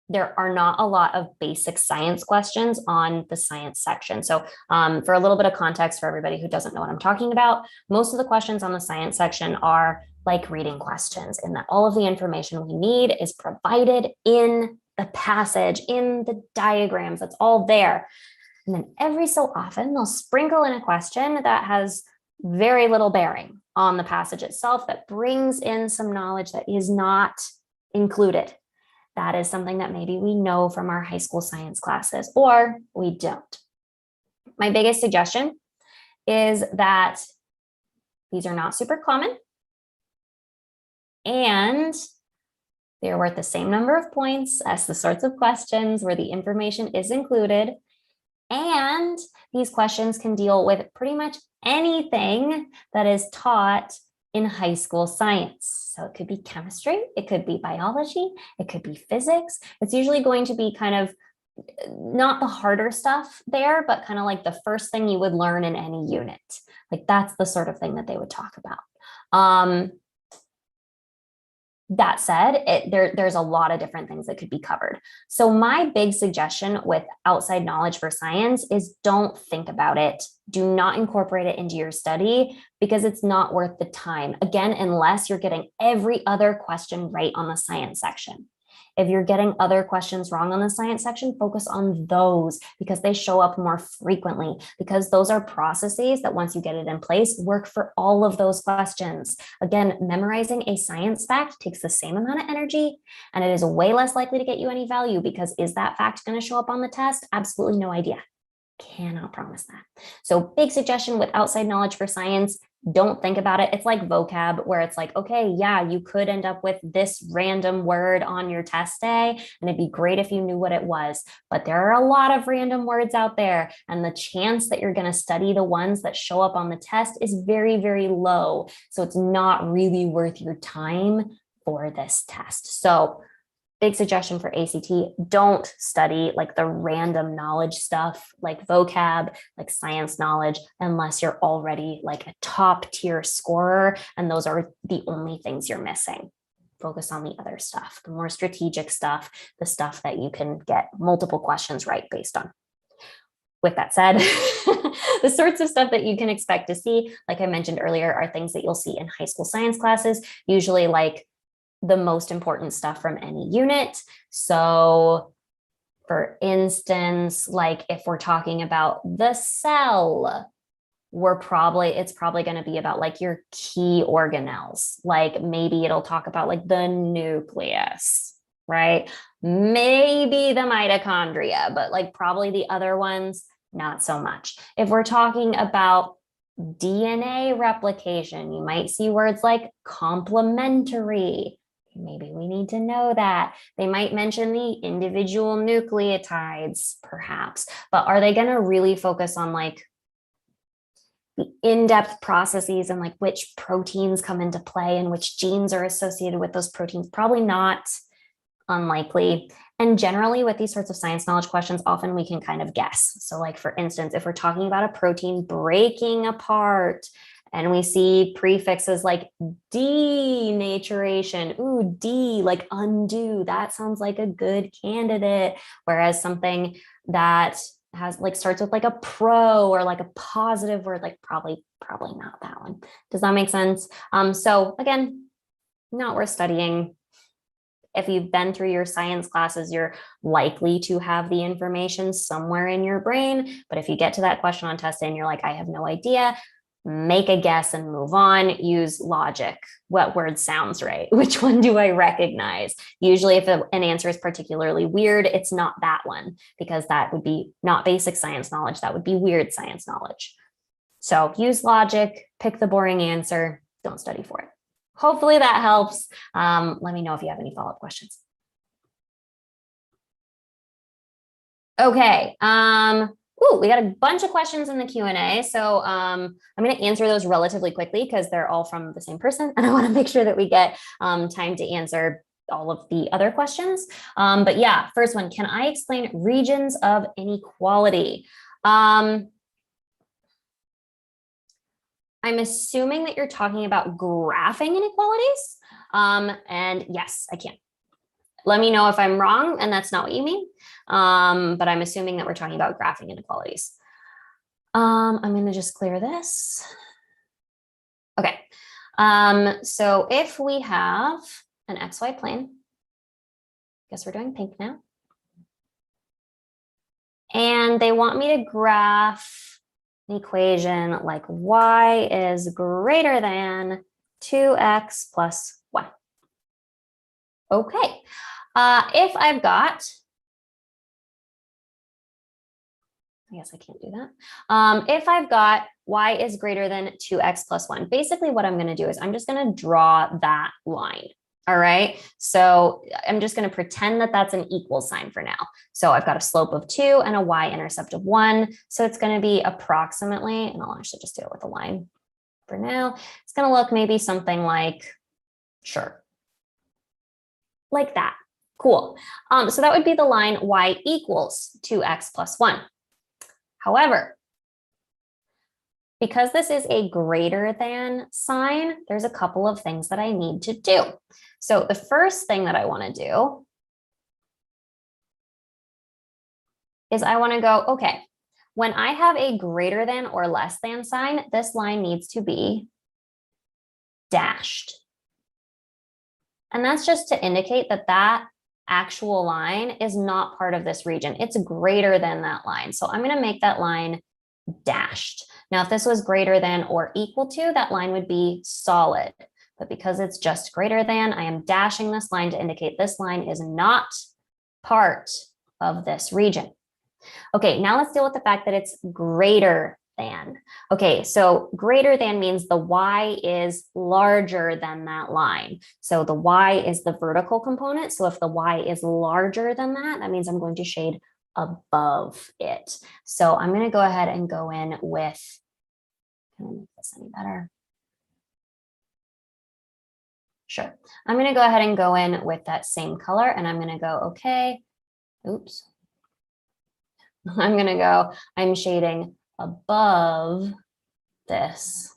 A: there are not a lot of basic science questions on the science section. So for a little bit of context for everybody who doesn't know what I'm talking about, most of the questions on the science section are like reading questions, in that all of the information we need is provided in the passage, in the diagrams, that's all there. And then every so often they'll sprinkle in a question that has very little bearing on the passage itself, that brings in some knowledge that is not included. That is something that maybe we know from our high school science classes, or we don't. My biggest suggestion is that these are not super common, and they're worth the same number of points as the sorts of questions where the information is included. And these questions can deal with pretty much anything that is taught in high school science. So it could be chemistry, it could be biology, it could be physics. It's usually going to be kind of not the harder stuff there, but kind of like the first thing you would learn in any unit. Like that's the sort of thing that they would talk about. That said, there's a lot of different things that could be covered. So my big suggestion with outside knowledge for science is don't think about it. Do not incorporate it into your study because it's not worth the time. Again, unless you're getting every other question right on the science section. If you're getting other questions wrong on the science section, focus on those because they show up more frequently, because those are processes that once you get it in place, work for all of those questions. Again, memorizing a science fact takes the same amount of energy and it is way less likely to get you any value because is that fact going to show up on the test? Absolutely no idea. Cannot promise that. So big suggestion with outside knowledge for science, don't think about it. It's like vocab where it's like, okay, yeah, you could end up with this random word on your test day and it'd be great if you knew what it was, but there are a lot of random words out there and the chance that you're going to study the ones that show up on the test is very, very low. So it's not really worth your time for this test. So big suggestion for ACT, don't study like the random knowledge stuff like vocab, like science knowledge, unless you're already like a top tier scorer and those are the only things you're missing. Focus on the other stuff, the more strategic stuff, the stuff that you can get multiple questions right based on. With that said, the sorts of stuff that you can expect to see, like I mentioned earlier, are things that you'll see in high school science classes, usually like the most important stuff from any unit. So for instance, like if we're talking about the cell, it's probably going to be about like your key organelles. Like maybe it'll talk about like the nucleus, right? Maybe the mitochondria, but like probably the other ones, not so much. If we're talking about DNA replication, you might see words like complementary. Maybe we need to know that. They might mention the individual nucleotides, perhaps, but are they going to really focus on like the in-depth processes and like which proteins come into play and which genes are associated with those proteins? Probably not. Unlikely. And generally with these sorts of science knowledge questions, often we can kind of guess. So like, for instance, if we're talking about a protein breaking apart and we see prefixes like denaturation, ooh, D, like undo, that sounds like a good candidate. Whereas something that has like starts with like a pro or like a positive word, like probably not that one. Does that make sense? So again, not worth studying. If you've been through your science classes, you're likely to have the information somewhere in your brain. But if you get to that question on test day and you're like, I have no idea, make a guess and move on. Use logic. What word sounds right? Which one do I recognize? Usually if an answer is particularly weird, it's not that one because that would be not basic science knowledge. That would be weird science knowledge. So use logic, pick the boring answer, don't study for it. Hopefully that helps. Let me know if you have any follow-up questions. Okay. We got a bunch of questions in the Q&A. So I'm going to answer those relatively quickly because they're all from the same person. And I want to make sure that we get time to answer all of the other questions. But yeah, first one, can I explain regions of inequality? I'm assuming that you're talking about graphing inequalities. And yes, I can. Let me know if I'm wrong and that's not what you mean. But I'm assuming that we're talking about graphing inequalities. I'm going to just clear this. Okay. So if we have an XY plane, guess we're doing pink now. And they want me to graph an equation like y is greater than 2x plus 1. Okay. If I've got, I guess I can't do that. If I've got y is greater than 2x plus 1, basically what I'm going to do is I'm just going to draw that line. All right. So I'm just going to pretend that that's an equal sign for now. So I've got a slope of 2 and a y-intercept of 1. So it's going to be approximately, and I'll actually just do it with a line for now. It's going to look maybe something like, sure, like that. Cool. So that would be the line y equals 2x plus 1. However, because this is a greater than sign, there's a couple of things that I need to do. So the first thing that I want to do is I want to go, okay, when I have a greater than or less than sign, this line needs to be dashed. And that's just to indicate that that actual line is not part of this region. It's greater than that line. So I'm going to make that line dashed. Now, if this was greater than or equal to, that line would be solid. But because it's just greater than, I am dashing this line to indicate this line is not part of this region. Okay, now let's deal with the fact that it's greater than. Okay, so greater than means the y is larger than that line. So the y is the vertical component. So if the y is larger than that, that means I'm going to shade above it. So I'm going to go ahead and go in with, can I make this any better? Sure. I'm going to go ahead and go in with that same color and I'm going to go, okay, oops. I'm going to go, I'm shading above this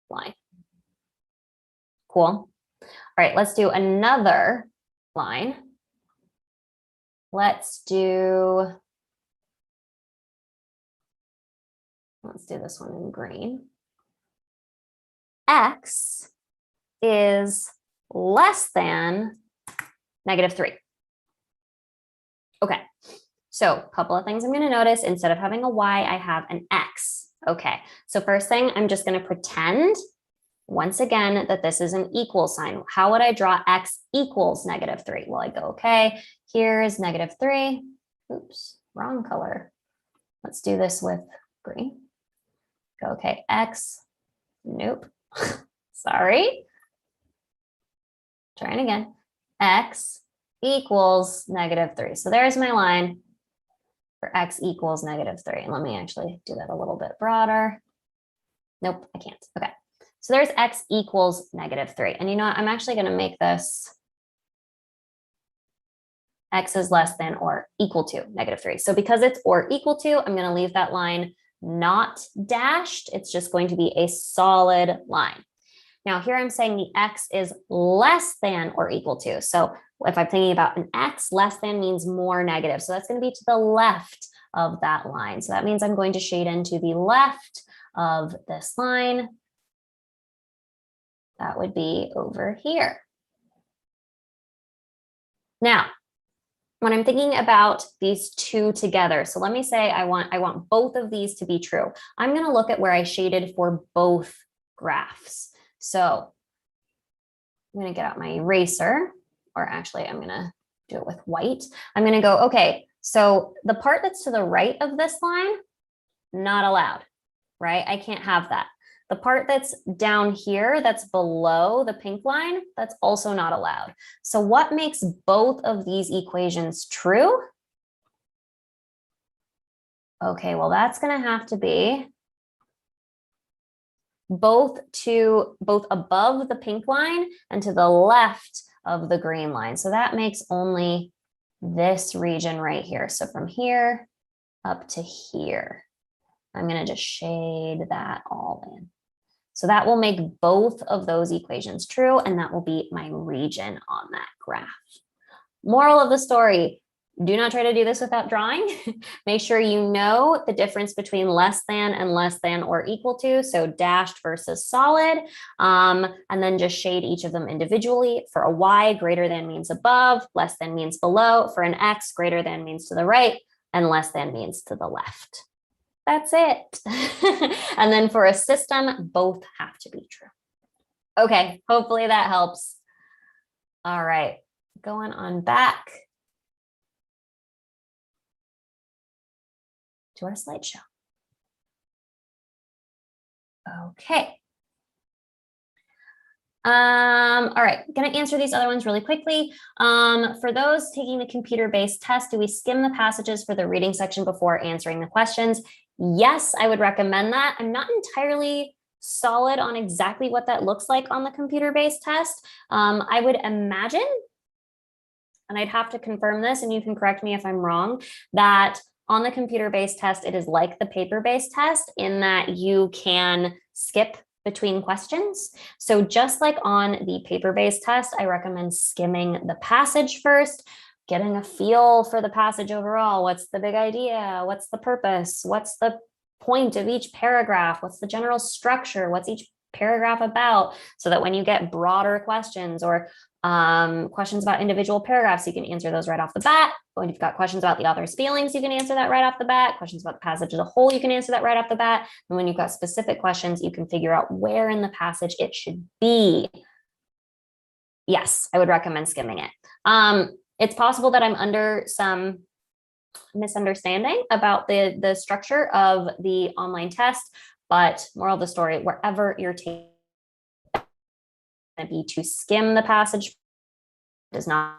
A: line. Cool. All right, let's do another line. Let's do this one in green. X is less than -3. Okay, so a couple of things I'm going to notice. Instead of having a y, I have an x. Okay, so first thing, I'm just going to pretend once again that this is an equal sign. How would I draw x equals -3? Well, I go, okay, here's -3. Oops, wrong color. Let's do this with green. Go, okay, x, nope, sorry. Trying again, x equals -3. So there's my line for x equals -3. And let me actually do that a little bit broader. Nope, I can't. Okay, so there's x equals -3. And you know what, I'm actually going to make this x is less than or equal to -3. So because it's or equal to, I'm going to leave that line not dashed. It's just going to be a solid line. Now here I'm saying the x is less than or equal to. So if I'm thinking about an x, less than means more negative. So that's going to be to the left of that line. So that means I'm going to shade into the left of this line. That would be over here. Now, when I'm thinking about these two together, so let me say I want both of these to be true. I'm going to look at where I shaded for both graphs. So I'm going to get out my eraser, or actually I'm going to do it with white. I'm going to go, okay, so the part that's to the right of this line, not allowed, right? I can't have that. The part that's down here, that's below the pink line, that's also not allowed. So what makes both of these equations true? Okay, well, that's going to have to be both above the pink line and to the left of the green line. So that makes only this region right here. So from here up to here, I'm going to just shade that all in. So that will make both of those equations true, and that will be my region on that graph. Moral of the story, do not try to do this without drawing. Make sure you know the difference between less than and less than or equal to, so dashed versus solid, and then just shade each of them individually. For a Y, greater than means above, less than means below. For an X, greater than means to the right, and less than means to the left. That's it. And then for a system, both have to be true. Okay, hopefully that helps. All right, going on back to our slideshow. Okay. All right, gonna answer these other ones really quickly. For those taking the computer-based test, do we skim the passages for the reading section before answering the questions? Yes, I would recommend that. I'm not entirely solid on exactly what that looks like on the computer-based test. I would imagine, and I'd have to confirm this, and you can correct me if I'm wrong, that on the computer-based test, it is like the paper-based test in that you can skip between questions. So just like on the paper-based test, I recommend skimming the passage first, getting a feel for the passage overall. What's the big idea? What's the purpose? What's the point of each paragraph? What's the general structure? What's each paragraph about? So that when you get broader questions or questions about individual paragraphs, you can answer those right off the bat. When you've got questions about the author's feelings, you can answer that right off the bat. Questions about the passage as a whole, you can answer that right off the bat. And when you've got specific questions, you can figure out where in the passage it should be. Yes, I would recommend skimming it. It's possible that I'm under some misunderstanding about the structure of the online test, but moral of the story, wherever you're taking be to skim the passage. It is not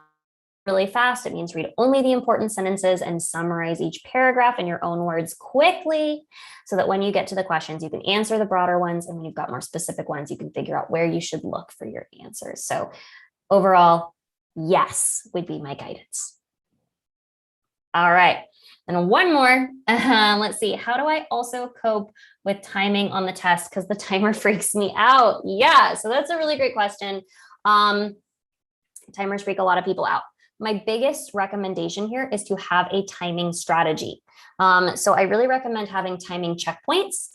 A: really fast. It means read only the important sentences and summarize each paragraph in your own words quickly so that when you get to the questions, you can answer the broader ones. And when you've got more specific ones, you can figure out where you should look for your answers. So overall, yes, would be my guidance. All right. And one more. Let's see. How do I also cope with timing on the test? Because the timer freaks me out. Yeah, so that's a really great question. Timers freak a lot of people out. My biggest recommendation here is to have a timing strategy. So I really recommend having timing checkpoints.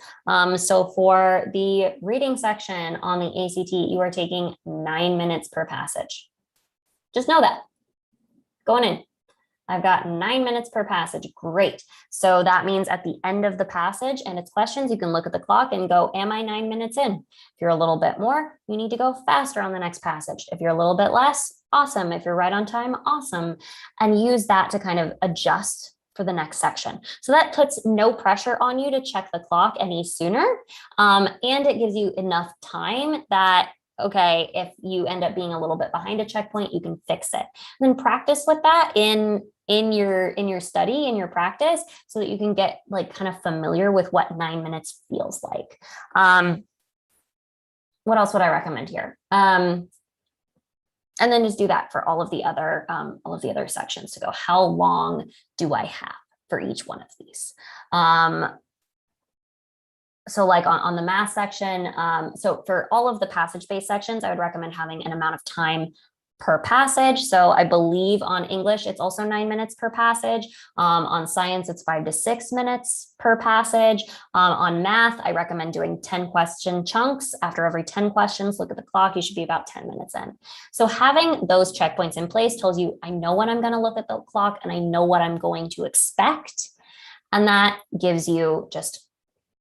A: So for the reading section on the ACT, you are taking 9 minutes per passage. Just know that. Going in. I've got 9 minutes per passage. Great. So that means at the end of the passage and its questions, you can look at the clock and go, am I 9 minutes in? If you're a little bit more, you need to go faster on the next passage. If you're a little bit less, awesome. If you're right on time, awesome. And use that to kind of adjust for the next section. So that puts no pressure on you to check the clock any sooner. And it gives you enough time that okay, if you end up being a little bit behind a checkpoint, you can fix it. And then practice with that in your study, in your practice, so that you can get like kind of familiar with what 9 minutes feels like. What else would I recommend here? And then just do that for all of the other sections to go, how long do I have for each one of these? So like on the math section, so for all of the passage-based sections, I would recommend having an amount of time per passage. So I believe on English, it's also 9 minutes per passage. On science, it's 5 to 6 minutes per passage. On math, I recommend doing 10 question chunks. After every 10 questions, look at the clock, you should be about 10 minutes in. So having those checkpoints in place tells you, I know when I'm going to look at the clock and I know what I'm going to expect. And that gives you just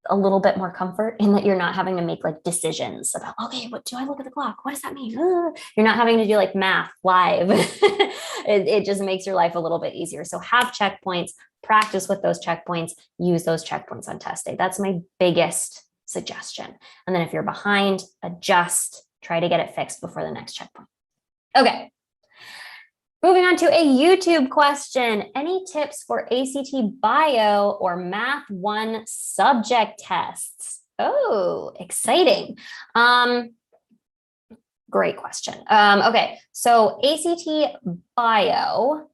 A: a little bit more comfort in that you're not having to make like decisions about, okay, what do I look at the clock? What does that mean? You're not having to do like math live. it just makes your life a little bit easier. So have checkpoints, practice with those checkpoints, use those checkpoints on test day. That's my biggest suggestion. And then if you're behind, adjust, try to get it fixed before the next checkpoint. Okay. Moving on to a YouTube question. Any tips for ACT Bio or Math 1 subject tests? Oh, exciting. Great question. Okay, so ACT Bio,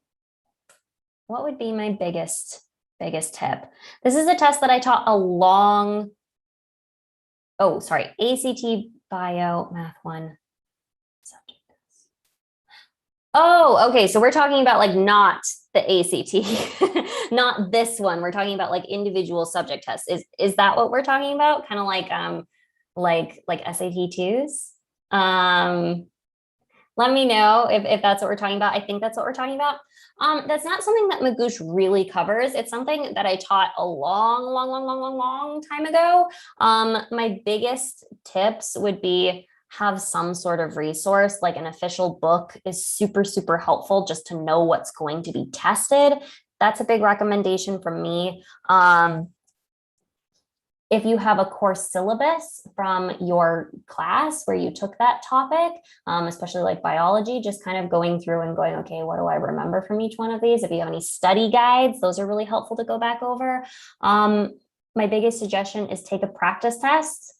A: what would be my biggest tip? This is a test that I taught a long oh, sorry, ACT Bio Math 1 subject. Oh, okay. So we're talking about like not the ACT, not this one. We're talking about like individual subject tests. Is that what we're talking about? Kind of like SAT twos? Let me know if that's what we're talking about. I think that's what we're talking about. That's not something that Magoosh really covers. It's something that I taught a long time ago. My biggest tips would be have some sort of resource, like an official book is super helpful just to know what's going to be tested. That's a big recommendation from me. If you have a course syllabus from your class where you took that topic, especially like biology, just kind of going through and going, okay, what do I remember from each one of these? If you have any study guides, those are really helpful to go back over. My biggest suggestion is take a practice test,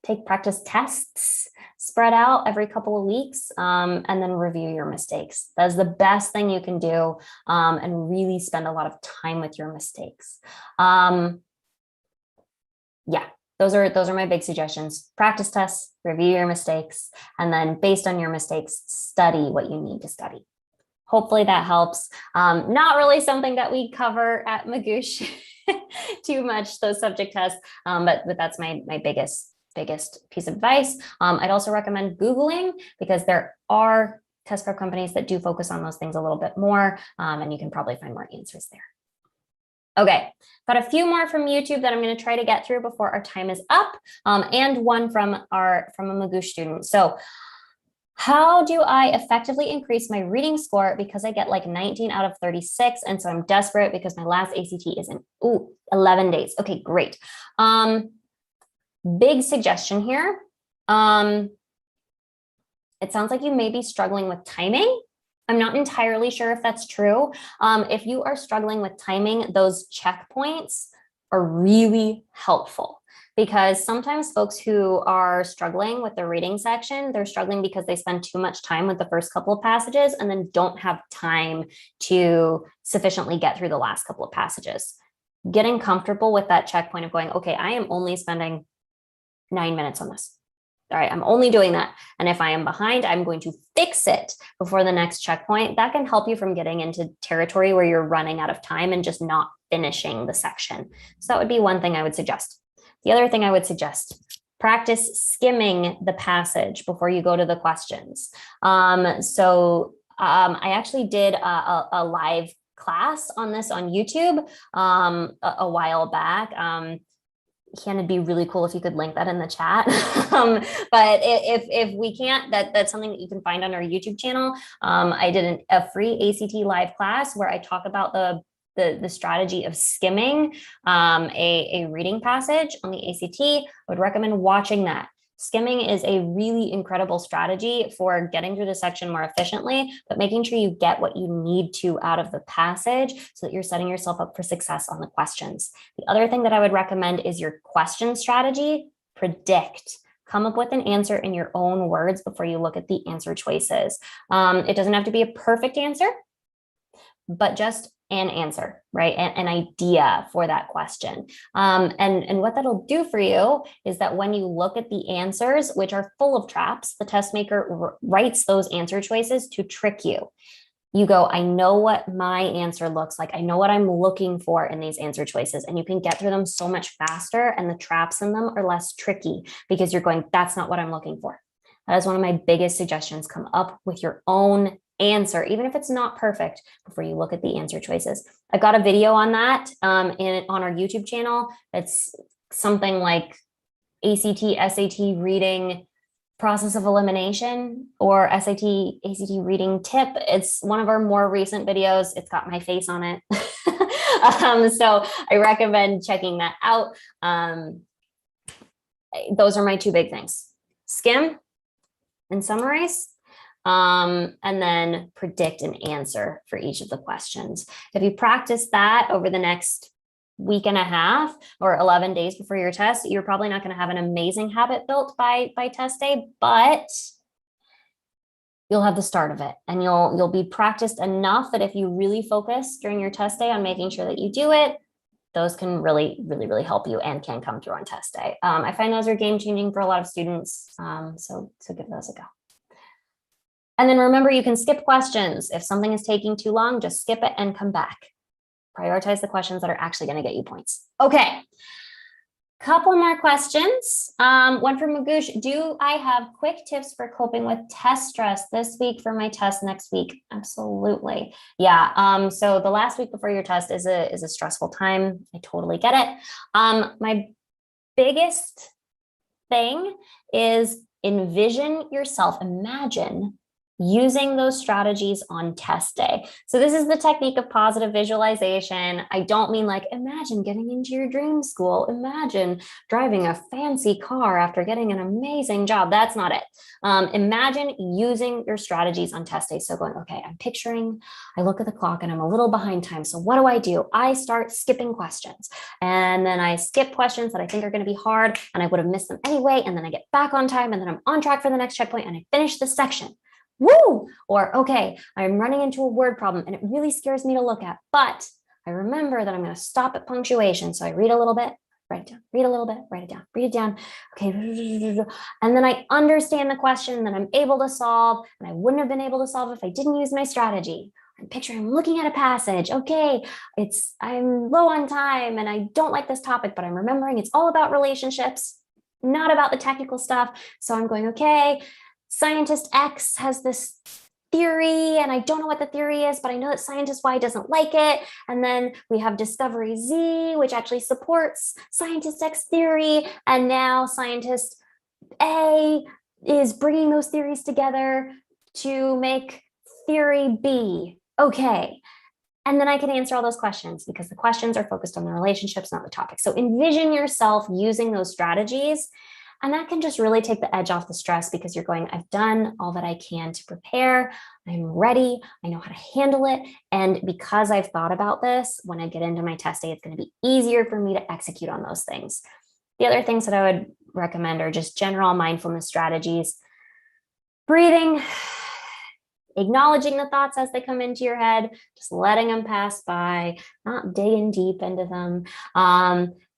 A: take practice tests, spread out every couple of weeks, and then review your mistakes. That's the best thing you can do, and really spend a lot of time with your mistakes. Yeah, those are my big suggestions. Practice tests, review your mistakes, and then based on your mistakes, study what you need to study. Hopefully that helps. Not really something that we cover at Magoosh too much, those subject tests, but that's my biggest piece of advice. I'd also recommend Googling because there are test prep companies that do focus on those things a little bit more, and you can probably find more answers there. Okay, got a few more from YouTube that I'm going to try to get through before our time is up, and one from a Magoosh student. So, how do I effectively increase my reading score because I get like 19 out of 36, and so I'm desperate because my last ACT is in 11 days. Okay, great. Big suggestion here. It sounds like you may be struggling with timing. I'm not entirely sure if that's true. If you are struggling with timing, those checkpoints are really helpful because sometimes folks who are struggling with the reading section, they're struggling because they spend too much time with the first couple of passages and then don't have time to sufficiently get through the last couple of passages. Getting comfortable with that checkpoint of going, okay, I am only spending 9 minutes on this. All right, I'm only doing that. And if I am behind, I'm going to fix it before the next checkpoint. That can help you from getting into territory where you're running out of time and just not finishing the section. So that would be one thing I would suggest. The other thing I would suggest, practice skimming the passage before you go to the questions. I actually did a live class on this on YouTube a while back. Ken, it'd be really cool if you could link that in the chat. But if we can't, that's something that you can find on our YouTube channel. I did a free ACT live class where I talk about the strategy of skimming a reading passage on the ACT. I would recommend watching that. Skimming is a really incredible strategy for getting through the section more efficiently, but making sure you get what you need to out of the passage so that you're setting yourself up for success on the questions. The other thing that I would recommend is your question strategy. Predict. Come up with an answer in your own words before you look at the answer choices. It doesn't have to be a perfect answer, but just an answer, right? An idea for that question. And what that'll do for you is that when you look at the answers, which are full of traps, the test maker writes those answer choices to trick you. You go, I know what my answer looks like. I know what I'm looking for in these answer choices. And you can get through them so much faster and the traps in them are less tricky because you're going, that's not what I'm looking for. That is one of my biggest suggestions. Come up with your own answer, even if it's not perfect, before you look at the answer choices. I've got a video on that on our YouTube channel. It's something like ACT, SAT reading process of elimination or SAT, ACT reading tip. It's one of our more recent videos. It's got my face on it. So I recommend checking that out. Those are my two big things. Skim and summarize. And then predict an answer for each of the questions. If you practice that over the next week and a half or 11 days before your test, you're probably not going to have an amazing habit built by test day, but you'll have the start of it and you'll be practiced enough that if you really focus during your test day on making sure that you do it, those can really, really, really help you and can come through on test day. I find those are game-changing for a lot of students. So give those a go. And then remember, you can skip questions. If something is taking too long, just skip it and come back. Prioritize the questions that are actually going to get you points. Okay. Couple more questions. One from Magoosh. Do I have quick tips for coping with test stress this week for my test next week? Absolutely. Yeah. So the last week before your test is a stressful time. I totally get it. My biggest thing is envision yourself, imagine using those strategies on test day. So this is the technique of positive visualization. I don't mean like, imagine getting into your dream school. Imagine driving a fancy car after getting an amazing job. That's not it. Imagine using your strategies on test day. So going, okay, I'm picturing, I look at the clock and I'm a little behind time. So what do? I start skipping questions, and then I skip questions that I think are going to be hard and I would have missed them anyway. And then I get back on time and then I'm on track for the next checkpoint and I finish this section. Woo! Or, okay, I'm running into a word problem and it really scares me to look at, but I remember that I'm going to stop at punctuation. So I read a little bit, write it down, read a little bit, write it down, read it down. Okay. And then I understand the question that I'm able to solve, and I wouldn't have been able to solve if I didn't use my strategy. I'm picturing looking at a passage. Okay, I'm low on time and I don't like this topic, but I'm remembering it's all about relationships, not about the technical stuff. So I'm going, okay, scientist X has this theory and I don't know what the theory is, but I know that scientist Y doesn't like it. And then we have discovery Z, which actually supports scientist X theory. And now scientist A is bringing those theories together to make theory B. Okay. And then I can answer all those questions because the questions are focused on the relationships, not the topic. So envision yourself using those strategies. And that can just really take the edge off the stress because you're going, I've done all that I can to prepare. I'm ready. I know how to handle it. And because I've thought about this, when I get into my test day, it's going to be easier for me to execute on those things. The other things that I would recommend are just general mindfulness strategies, breathing, acknowledging the thoughts as they come into your head, just letting them pass by, not digging deep into them,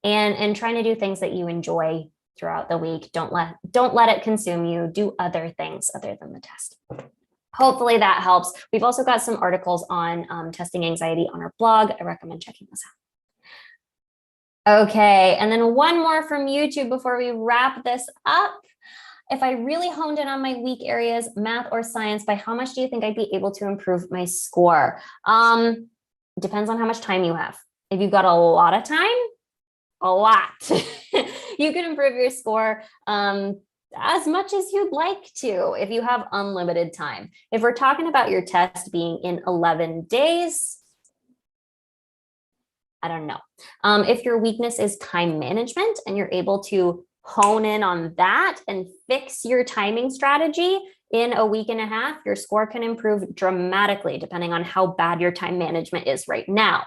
A: and trying to do things that you enjoy throughout the week. Don't let it consume you. Do other things other than the test. Hopefully that helps. We've also got some articles on testing anxiety on our blog. I recommend checking those out. Okay, and then one more from YouTube before we wrap this up. If I really honed in on my weak areas, math or science, by how much do you think I'd be able to improve my score? Depends on how much time you have. If you've got a lot of time, a lot. You can improve your score as much as you'd like to if you have unlimited time. If we're talking about your test being in 11 days, I don't know. If your weakness is time management and you're able to hone in on that and fix your timing strategy in a week and a half, your score can improve dramatically depending on how bad your time management is right now.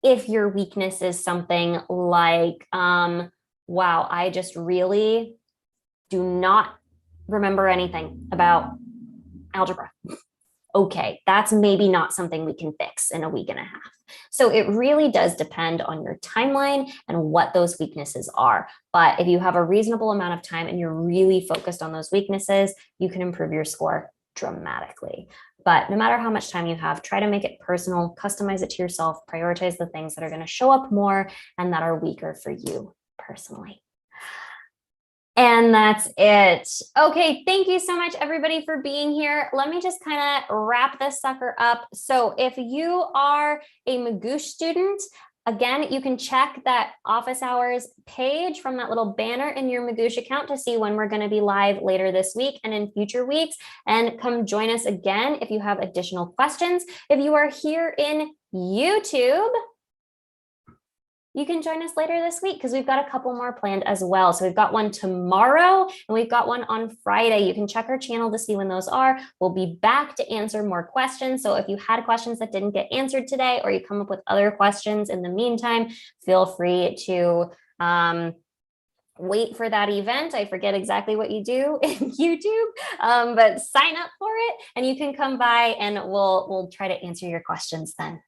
A: If your weakness is something like, wow, I just really do not remember anything about algebra. Okay, that's maybe not something we can fix in a week and a half. So it really does depend on your timeline and what those weaknesses are. But if you have a reasonable amount of time and you're really focused on those weaknesses, you can improve your score dramatically. But no matter how much time you have, try to make it personal, customize it to yourself, prioritize the things that are going to show up more and that are weaker for you personally. And that's it. Okay, thank you so much, everybody, for being here. Let me just kind of wrap this sucker up. So if you are a Magoosh student, again, you can check that office hours page from that little banner in your Magoosh account to see when we're going to be live later this week and in future weeks. And come join us again if you have additional questions. If you are here in YouTube, you can join us later this week because we've got a couple more planned as well. So we've got one tomorrow and we've got one on Friday. You can check our channel to see when those are. We'll be back to answer more questions. So if you had questions that didn't get answered today, or you come up with other questions in the meantime, feel free to wait for that event. I forget exactly what you do in YouTube, but sign up for it and you can come by and we'll try to answer your questions then.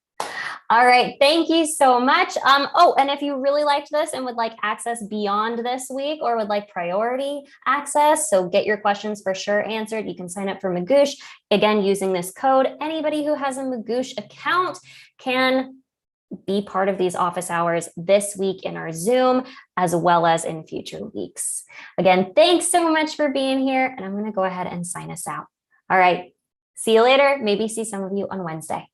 A: All right. Thank you so much. Oh, and if you really liked this and would like access beyond this week or would like priority access, so get your questions for sure answered, you can sign up for Magoosh. Again, using this code. Anybody who has a Magoosh account can be part of these office hours this week in our Zoom, as well as in future weeks. Again, thanks so much for being here. And I'm going to go ahead and sign us out. All right. See you later. Maybe see some of you on Wednesday.